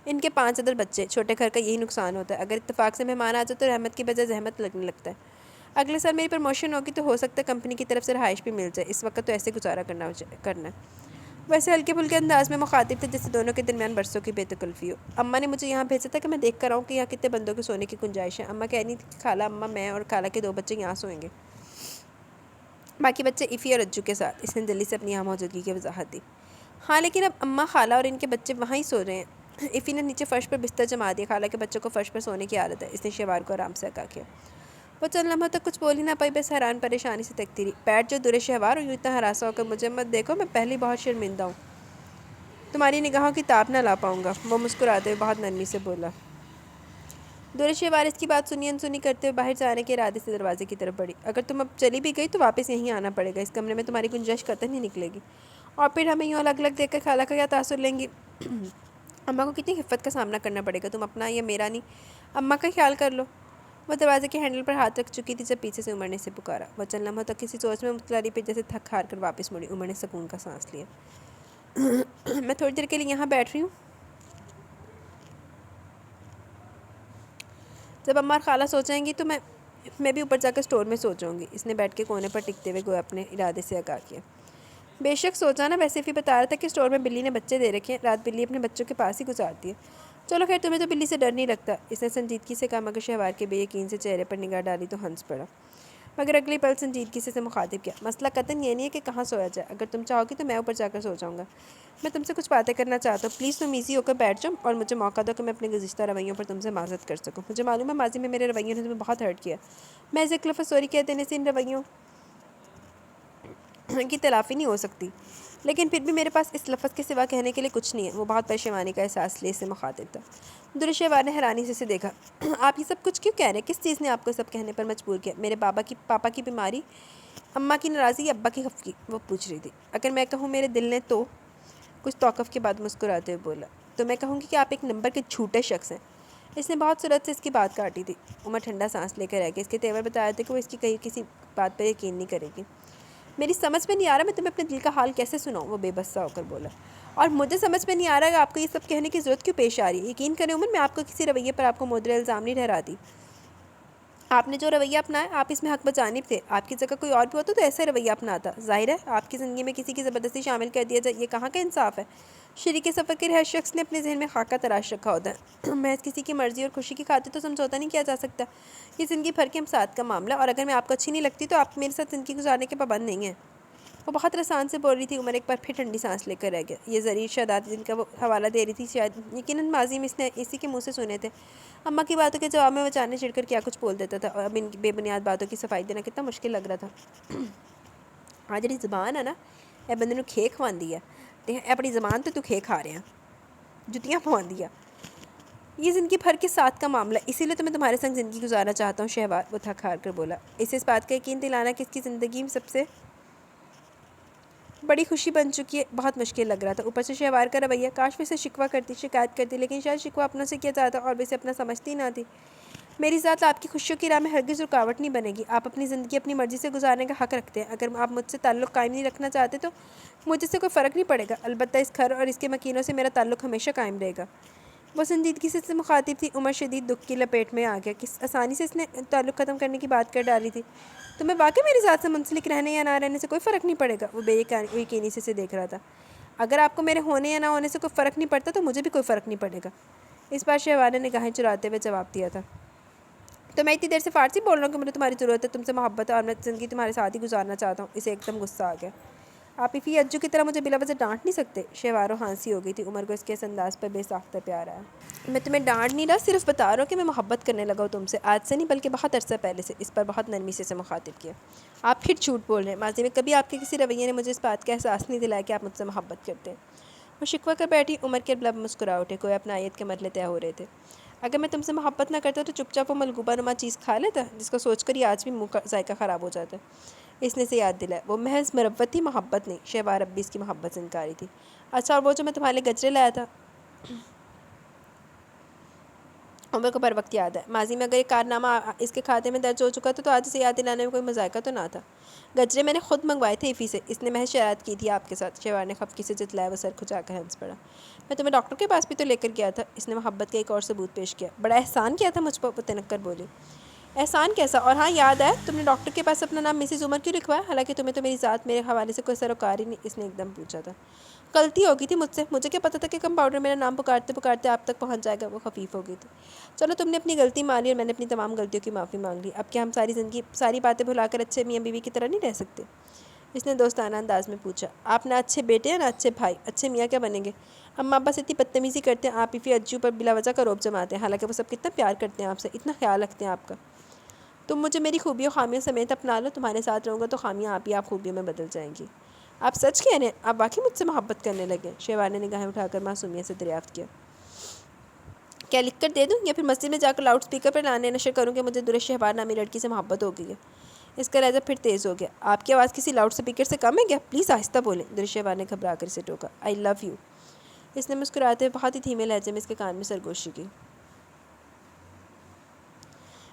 ان کے 5 عدد بچے۔ چھوٹے گھر کا یہی نقصان ہوتا ہے، اگر اتفاق سے مہمان آ جائے تو رحمت کی بجائے زحمت لگنے لگتا ہے۔ اگلے سال میری پروموشن ہوگی تو ہو سکتا ہے کمپنی کی طرف سے رہائش بھی مل جائے، اس وقت تو ایسے گزارا کرنا ہے۔ ویسے ہلکے پھلکے انداز میں مخاطب تھے جس سے دونوں کے درمیان برسوں کی بے تکلفی ہو۔ اماں نے مجھے یہاں بھیجا تھا کہ میں دیکھ کر آؤں کہ یہاں کتنے بندوں کے سونے کی گنجائش ہے۔ اماں کہہ رہی تھی کہ خالہ، اماں، میں اور خالہ کے 2 بچے یہاں سوئیں گے، باقی بچے ایفی اور رجو کے ساتھ۔ اس نے جلدی سے اپنی یہاں موجودگی کی وضاحت دی۔ ہاں لیکن اب اماں، خالہ اور ان کے بچے وہاں ہی سو رہے ہیں۔ ایفی نے نیچے فرش پر بستر جما دیا، خالہ کے بچوں کو فرش پر سونے کی عادت ہے، اس نے شہوار کو آرام سے آگاہ کیا۔ وہ چند لمحوں تک کچھ بول ہی نہ پائی، بس حیران پریشانی سے تکتی رہی۔ بیٹھ جو درے شہوار، اور یوں اتنا ہراساں ہو کر مجھے مت دیکھو، میں پہلے بہت شرمندہ ہوں، تمہاری نگاہوں کی تاب نہ لا پاؤں گا۔ وہ مسکراتے ہوئے بہت نرمی سے بولا۔ درے شہوار اس کی بات سنی انسنی کرتے ہوئے باہر جانے کے ارادے سے دروازے کی طرف بڑھی۔ اگر تم اب چلی بھی گئی تو واپس یہیں آنا پڑے گا، اس کمرے میں تمہاری گنجائش قطعاً نہیں نکلے گی، اور پھر ہمیں یوں الگ الگ دیکھ کر خالہ کا کیا تاثر لیں گی؟ اماں کو کتنی حفت کا سامنا کرنا پڑے گا، تم اپنا یا میرا نہیں، اماں کا خیال کر لو۔ وہ دروازے کے ہینڈل پر ہاتھ رکھ چکی تھی جب پیچھے سے عمر نے اسے پکارا۔ وہ چند لمحوں تک کسی سوچ میں مبتلا رہی، پھر جیسے تھک ہار کر واپس مڑی۔ عمر نے سکون کا سانس لیا۔ میں تھوڑی دیر کے لیے یہاں بیٹھ رہی ہوں، جب اماں اور خالہ سو جائیں گی تو میں بھی اوپر جا کر اسٹور میں سو جاؤں گی۔ اس نے بیٹھ کے کونے پر ٹکتے ہوئے گویا اپنے ارادے سے آگاہ کیا۔ بے شک سو جانا، ویسے بھی بتا رہا تھا کہ اسٹور میں بلی نے بچے دے رکھے ہیں، رات بلی اپنے بچوں کے پاس ہی گزارتی ہے۔ چلو خیر، تمہیں تو بلی سے ڈر نہیں لگتا، اس نے سنجیدگی سے کہا، مگر شہوار کے بے یقین سے چہرے پر نگاہ ڈالی تو ہنس پڑا، مگر اگلی پل سنجیدگی سے مخاطب کیا۔ مسئلہ قطعاً یہ نہیں ہے کہ کہاں سویا جائے، اگر تم چاہو گی تو میں اوپر جا کر سو جاؤں گا، میں تم سے کچھ باتیں کرنا چاہتا ہوں، پلیز تم ایزی ہو کر بیٹھ جاؤ اور مجھے موقع دو کہ میں اپنے گزشتہ رویوں پر تم سے معذرت کر سکوں۔ مجھے معلوم ہے ماضی میں میرے رویوں نے تمہیں بہت ہرٹ کیا، میں ایک لفظ سوری کہہ دینے سے ان رویوں کی تلافی نہیں ہو سکتی، لیکن پھر بھی میرے پاس اس لفظ کے سوا کہنے کے لیے کچھ نہیں ہے۔ وہ بہت پشیمانی کا احساس لیے سے مخاطب تھا۔ درے شہوار نے حیرانی سے اسے دیکھا۔ آپ یہ سب کچھ کیوں کہہ رہے ہیں؟ کس چیز نے آپ کو سب کہنے پر مجبور کیا؟ میرے پاپا کی بیماری، اماں کی ناراضی یا ابا کی خفگی؟ وہ پوچھ رہی تھی۔ اگر میں کہوں میرے دل نے تو، کچھ توقف کے بعد مسکراتے ہوئے بولا، تو میں کہوں گی کہ آپ ایک نمبر کے جھوٹے شخص ہیں۔ اس نے بہت سرعت سے اس کی بات کاٹی تھی۔ عمر ٹھنڈا سانس لے کر رہ گیا، اس کے تیور بتایا تھا کہ وہ اس کی کہیں کسی بات پر یقین نہیں کرے گی۔ میری سمجھ میں نہیں آ رہا میں تمہیں اپنے دل کا حال کیسے سناؤں، وہ بے بس سا ہو کر بولا، اور مجھے سمجھ میں نہیں آ رہا کہ آپ کو یہ سب کہنے کی ضرورت کیوں پیش آ رہی ہے۔ یقین کریں عمر، میں آپ کو کسی رویے پر آپ کو مورد الزام نہیں ٹھہراتی، آپ نے جو رویہ اپنایا آپ اس میں حق بجانب تھے، آپ کی جگہ کوئی اور بھی ہوتا تو ایسا رویہ اپناتا۔ ظاہر ہے آپ کی زندگی میں کسی کی زبردستی شامل کر دیا جائے، یہ کہاں کا انصاف ہے؟ شریک سفر کے ہر شخص نے اپنے ذہن میں خاکہ تراش رکھا ہوتا ہے، محض کسی کی مرضی اور خوشی کی خاطر تو سمجھوتا نہیں کیا جا سکتا، یہ زندگی بھر کے ہم ساتھ کا معاملہ، اور اگر میں آپ کو اچھی نہیں لگتی تو آپ میرے ساتھ زندگی گزارنے کے پابند نہیں ہیں۔ وہ بہت رسان سے بول رہی تھی۔ عمر ایک بار پھر ٹھنڈی سانس لے کر رہ گیا۔ یہ ضریر شہادات جن کا وہ حوالہ دے رہی تھی شاید یقیناً ماضی میں اس نے اسی کے منہ سے سنے تھے۔ اماں کی باتوں کے جواب میں وہ جاننے چڑھ کر کیا کچھ بول دیتا تھا، اور اب ان بے بنیاد باتوں کی صفائی دینا کتنا مشکل لگ رہا تھا۔ آج جڑی زبان ہے نا، اے بندے نوں کھے کھواندی ہے، اپنی زبان تو کھے کھا رہے ہیں، جتیاں پواندی ہے۔ یہ زندگی بھر کے ساتھ کا معاملہ، اسی لیے تو میں تمہارے سنگ زندگی گزارنا چاہتا ہوں شہوار، وہ تھک ہار کر بولا۔ اسے اس بات کا یقین دلانا کہ اس کی زندگی میں سب سے بڑی خوشی بن چکی ہے بہت مشکل لگ رہا تھا۔ اوپر سے شہوار کا رویہ، کاش وہ اسے شکوہ کرتی، شکایت کرتی، لیکن شاید شکوہ اپنوں سے کیا جاتا اور وہ اسے اپنا سمجھتی نہ تھی۔ میری ذات آپ کی خوشیوں کی راہ میں ہرگز رکاوٹ نہیں بنے گی۔ آپ اپنی زندگی اپنی مرضی سے گزارنے کا حق رکھتے ہیں۔ اگر آپ مجھ سے تعلق قائم نہیں رکھنا چاہتے تو مجھے سے کوئی فرق نہیں پڑے گا، البتہ اس گھر اور اس کے مکینوں سے میرا تعلق ہمیشہ قائم رہے گا۔ وہ سنجیدگی سے مخاطب تھی۔ عمر شدید دکھ کی لپیٹ میں آ گیا۔ کس آسانی سے اس نے تعلق ختم کرنے کی بات کر ڈالی تھی۔ تمہیں واقعی میری ذات سے منسلک رہنے یا نہ رہنے سے کوئی فرق نہیں پڑے گا؟ وہ بے یقینی سے دیکھ رہا تھا۔ اگر آپ کو میرے ہونے یا نہ ہونے سے کوئی فرق نہیں پڑتا تو مجھے بھی کوئی فرق نہیں پڑے گا۔ اس بار شہوار نے نگاہیں چراتے ہوئے جواب دیا تھا۔ تو میں اتنی دیر سے فارسی بول رہا ہوں کہ مجھے تمہاری ضرورت ہے، تم سے محبت ہے اور میں زندگی تمہارے ساتھ ہی گزارنا چاہتا ہوں۔ اسے ایک دم غصہ آ گیا۔ آپ افی اجو کی طرح مجھے بلا وجہ ڈانٹ نہیں سکتے۔ شہواروں ہانسی ہو گئی تھی۔ عمر کو اس کے اس انداز پر بے ساختہ پیار آیا۔ میں تمہیں ڈانٹ نہیں رہا، صرف بتا رہا ہوں کہ میں محبت کرنے لگا ہوں تم سے، آج سے نہیں بلکہ بہت عرصہ پہلے سے۔ اس پر بہت نرمی سے مخاطب کیا۔ آپ پھر جھوٹ بول رہے ہیں۔ ماضی میں کبھی آپ کے کسی رویے نے مجھے اس بات کا احساس نہیں دلایا کہ آپ مجھ سے محبت کرتے ہیں۔ وہ شکوہ کر بیٹھی۔ عمر کے لب مسکرا اٹھے، کوئی اپنا آیت کے مرحلے طے ہو رہے تھے۔ اگر میں تم سے محبت نہ کرتا تو چپ چاپ وہ ملگوبہ نما چیز کھا لیتا جس کو سوچ کر ہی آج بھی منہ کا ذائقہ خراب ہو جاتا ہے۔ اس نے اسے یاد دلایا، وہ محض مروت تھی، محبت نہیں۔ شہوار اب بھی اس کی محبت سے انکاری تھی۔ اچھا، اور وہ جو میں تمہارے لیے گجرے لایا تھا؟ عمر کو بر وقت یاد ہے۔ ماضی میں اگر یہ کارنامہ اس کے کھاتے میں درج ہو چکا تھا تو آج اسے یاد دلانے میں کوئی مذائقہ تو نہ تھا۔ گجرے میں نے خود منگوائے تھے افی سے، اس نے محض شرارت کی تھی آپ کے ساتھ۔ شہوار نے خفگی سے جتلایا۔ وہ سر کھچا کر ہنس پڑا۔ میں تمہیں ڈاکٹر کے پاس بھی تو لے کر گیا تھا۔ اس نے محبت کا ایک اور ثبوت پیش کیا۔ بڑا احسان کیا تھا مجھ پر، وہ تنک کر بولی۔ احسان کیسا؟ اور ہاں یاد ہے، تم نے ڈاکٹر کے پاس اپنا نام مسز عمر کیوں لکھوایا؟ حالانکہ تمہیں تو میری ذات میرے حوالے سے کوئی سروکار ہی نہیں۔ اس نے ایک دم پوچھا تھا۔ غلطی ہو گئی تھی مجھ سے، مجھے کیا پتا تھا کہ کمپاؤنڈر میرا نام پکارتے پکارتے آپ تک پہنچ جائے گا۔ وہ خفیف ہو گئی تھی۔ چلو تم نے اپنی غلطی مان لی اور میں نے اپنی تمام غلطیوں کی معافی مانگ لی۔ اب کیا ہم ساری زندگی ساری باتیں بھلا کر اچھے میاں بیوی کی طرح نہیں رہ سکتے؟ اس نے دوستانہ انداز میں پوچھا۔ آپ نہ اچھے بیٹے ہیں نہ اچھے بھائی، اچھے میاں کیا بنیں گے؟ اماں ابا سے اتنی بدتمیزی کرتے ہیں، آپ افی اجو پر بلا وجہ کا روب جماتے ہیں، حالانکہ وہ سب کتنا پیار کرتے ہیں آپ سے، اتنا خیال رکھتے ہیں آپ کا۔ تم مجھے میری خوبیوں خامیوں سمیت اپنا لو، تمہارے ساتھ رہوں گا تو خامیاں آپ خوبیوں میں بدل جائیں گی۔ آپ سچ کہہ رہے ہیں؟ آپ واقعی مجھ سے محبت کرنے لگے؟ شہوار نے نگاہیں اٹھا کر معصومیت سے دریافت کیا۔ کیا لکھ کر دے دوں یا پھر مسجد میں جا کر لاؤڈ سپیکر پر اعلان نشر کروں کہ مجھے درست شہوار نامی لڑکی سے محبت ہو گئی ہے؟ اس کا لہجہ پھر تیز ہو گیا۔ آپ کی آواز کسی لاؤڈ سپیکر سے کم ہے کیا؟ پلیز آہستہ بولیں۔ درست شہوار نے گھبرا کر اسے ٹوکا۔ آئی لو یو۔ اس نے مسکراتے ہوئے بہت ہی دھیمے لہجے میں اس کے کان میں سرگوشی کی۔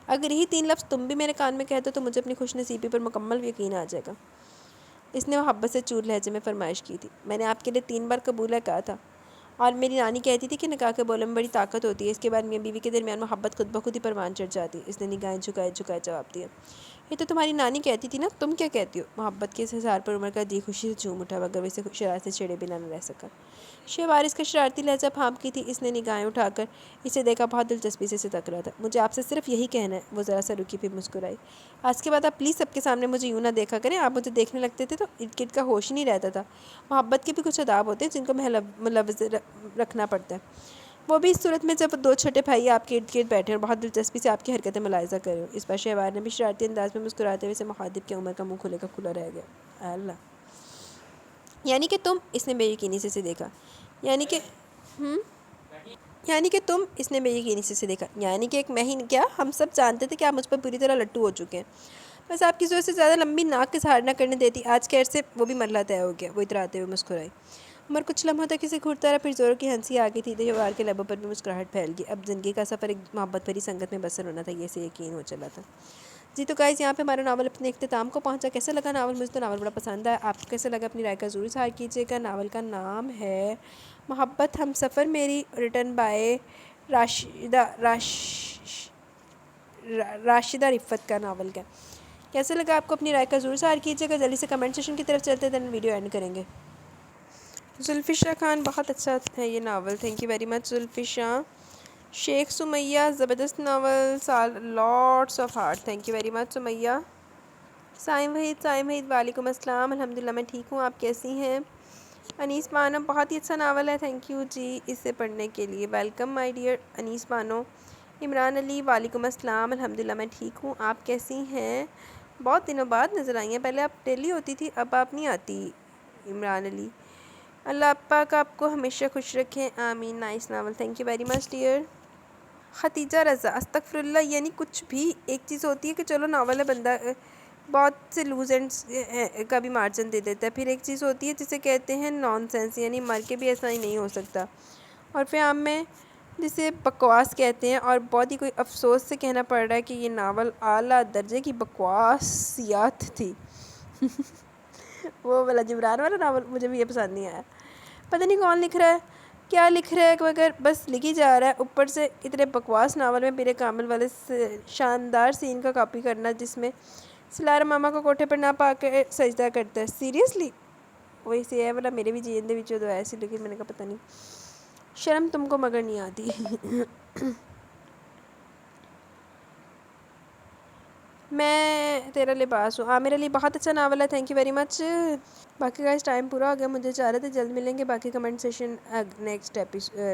اگر یہی 3 لفظ تم بھی میرے کان میں کہہ دو تو مجھے اپنی خوش نصیبی پر مکمل یقین آ جائے گا۔ اس نے محبت سے چور لہجے میں فرمائش کی تھی۔ میں نے آپ کے لیے 3 بار قبول ہے کہا تھا، اور میری نانی کہتی تھی کہ نکاح کے بولے میں بڑی طاقت ہوتی ہے، اس کے بعد میاں بیوی کے درمیان محبت خود بخود ہی پروان چڑھ جاتی ہے۔ اس نے نگاہیں جھکائے جواب دیا۔ یہ تو تمہاری نانی کہتی تھی نا، تم کیا کہتی ہو؟ محبت کے اس اظہار پر عمر کا جی خوشی سے جھوم اٹھا، مگر وہ اسے شرارت سے چھڑے بنا نہ رہ سکا۔ شہوار اس کا شرارتی لہجہ بھانپتی تھی۔ اس نے نگاہیں اٹھا کر اسے دیکھا، بہت دلچسپی سے اسے تک رہا تھا۔ مجھے آپ سے صرف یہی کہنا ہے۔ وہ ذرا سا رکی پھر مسکرائی۔ آج کے بعد آپ پلیز سب کے سامنے مجھے یوں نہ دیکھا کریں، آپ مجھے دیکھنے لگتے تھے تو ارد گرد کا ہوش ہی نہیں رہتا تھا۔ محبت کے بھی کچھ آداب ہوتے ہیں جن کو ملوث رکھنا پڑتا ہے، وہ بھی اس صورت میں جب 2 چھوٹے بھائی آپ کے ارد گرد بیٹھے اور بہت دلچسپی سے آپ کی حرکتیں ملاحظہ کر رہے ہوں۔ اس پر شہوار نے بھی شرارتی انداز میں مسکراتے ہوئے اسے مخاطب کیا۔ عمر کا منہ کھلے کا کھلا رہ گیا۔ اللہ، یعنی کہ تم؟ اس نے بے یقینی سے اسے دیکھا۔ یعنی کہ تم؟ اس نے بے یقینی سے اسے دیکھا۔ یعنی کہ ایک میں ہی کیا، ہم سب جانتے تھے کہ آپ مجھ پر بری طرح لٹو ہو چکے ہیں، بس آپ کی ضرورت سے زیادہ لمبی ناک اظہار نہ کرنے دیتی۔ آج خیر سے وہ بھی مرحلہ طے ہو گیا۔ وہ اتراتے ہوئے مسکرائی۔ عمر کچھ لمحوں تک اسے گھورتا رہا، پھر زوروں کی ہنسی آ گئی تھی۔ شہوار کے لبوں پر بھی مسکراہٹ پھیل گئی۔ اب زندگی کا سفر ایک محبت بھری سنگت میں بسر ہونا تھا، یہ اسے یقین ہو چلا تھا۔ جی تو گائز، یہاں پہ ہمارا ناول اپنے اختتام کو پہنچا۔ کیسا لگا ناول؟ مجھے تو ناول بڑا پسند آیا۔ آپ کو کیسا لگا اپنی رائے کا ضرور اظہار کیجیے گا۔ ناول کا نام ہے محبت ہم سفر میری، ریٹن بائی راشدہ رفت کا ناول کا۔ کیسا لگا آپ کو؟ اپنی رائے کا ضرور اظہار کیجیے گا۔ جلدی سے کمنٹ سیکشن کی طرف چلتے ہیں، ویڈیو اینڈ کریں گے۔ زلفشا خان، بہت اچھا ہے یہ novel, thank you very much Zulfisha. Sheikh Sumaiya, زبردست novel, lots of heart, thank you very much Sumaiya. Saim Waheed, وعلیکم السلام، الحمدللہ میں ٹھیک ہوں، آپ کیسی ہیں؟ انیس بانو، بہت ہی اچھا ناول ہے، تھینک یو جی اسے پڑھنے کے لیے، ویلکم مائی ڈیئر انیس بانو۔ عمران علی، وعلیکم السلام، الحمدللہ میں ٹھیک ہوں، آپ کیسی ہیں؟ بہت دنوں بعد نظر آئی ہیں، پہلے آپ ڈیلی ہوتی تھی، اب آپ نہیں آتی۔ عمران علی، اللہ پاک آپ کو ہمیشہ خوش رکھیں، آمین۔ Nice novel, thank you very much dear. Khatija Raza, استغفر اللہ، یعنی کچھ بھی ایک چیز ہوتی ہے کہ چلو ناول ہے، بندہ بہت سے لوز اینڈس کا بھی مارجن دے دیتا ہے، پھر ایک چیز ہوتی ہے جسے کہتے ہیں نان سینس، یعنی مر کے بھی ایسا ہی نہیں ہو سکتا۔ اور پھر میں جسے بکواس کہتے ہیں، اور بہت ہی کوئی افسوس سے کہنا پڑ رہا ہے کہ یہ ناول اعلیٰ درجے کی بکواسیات تھی۔ وہ والا جبران والا ناول مجھے بھی یہ پسند نہیں آیا، پتہ نہیں کون لکھ رہا ہے، کیا لکھ رہا ہے، مگر بس لکھی جا رہا ہے، اوپر سے اتنے بکواس ناول میں میرے کامل والے شاندار سین کا کاپی کرنا، جس میں سلارا ماما کو کوٹھے پر نہ پا کے سجدہ کرتا ہے۔ سیریسلی وہی سے ہے والا میرے بھی جیندے وچوں تو ایسی، لیکن میں نے کہا پتہ نہیں، شرم تم کو مگر نہیں آتی۔ میں تیرا لباس ہوں، میرے لیے بہت اچھا ناول ہے، تھینک یو ویری مچ۔ باقی کا اس ٹائم پورا ہو گیا، مجھے چاہ رہے تھے جلد ملیں گے باقی کمنٹ سیشن نیکسٹ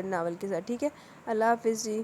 ناول کے ساتھ، ٹھیک ہے؟ اللہ حافظ جی۔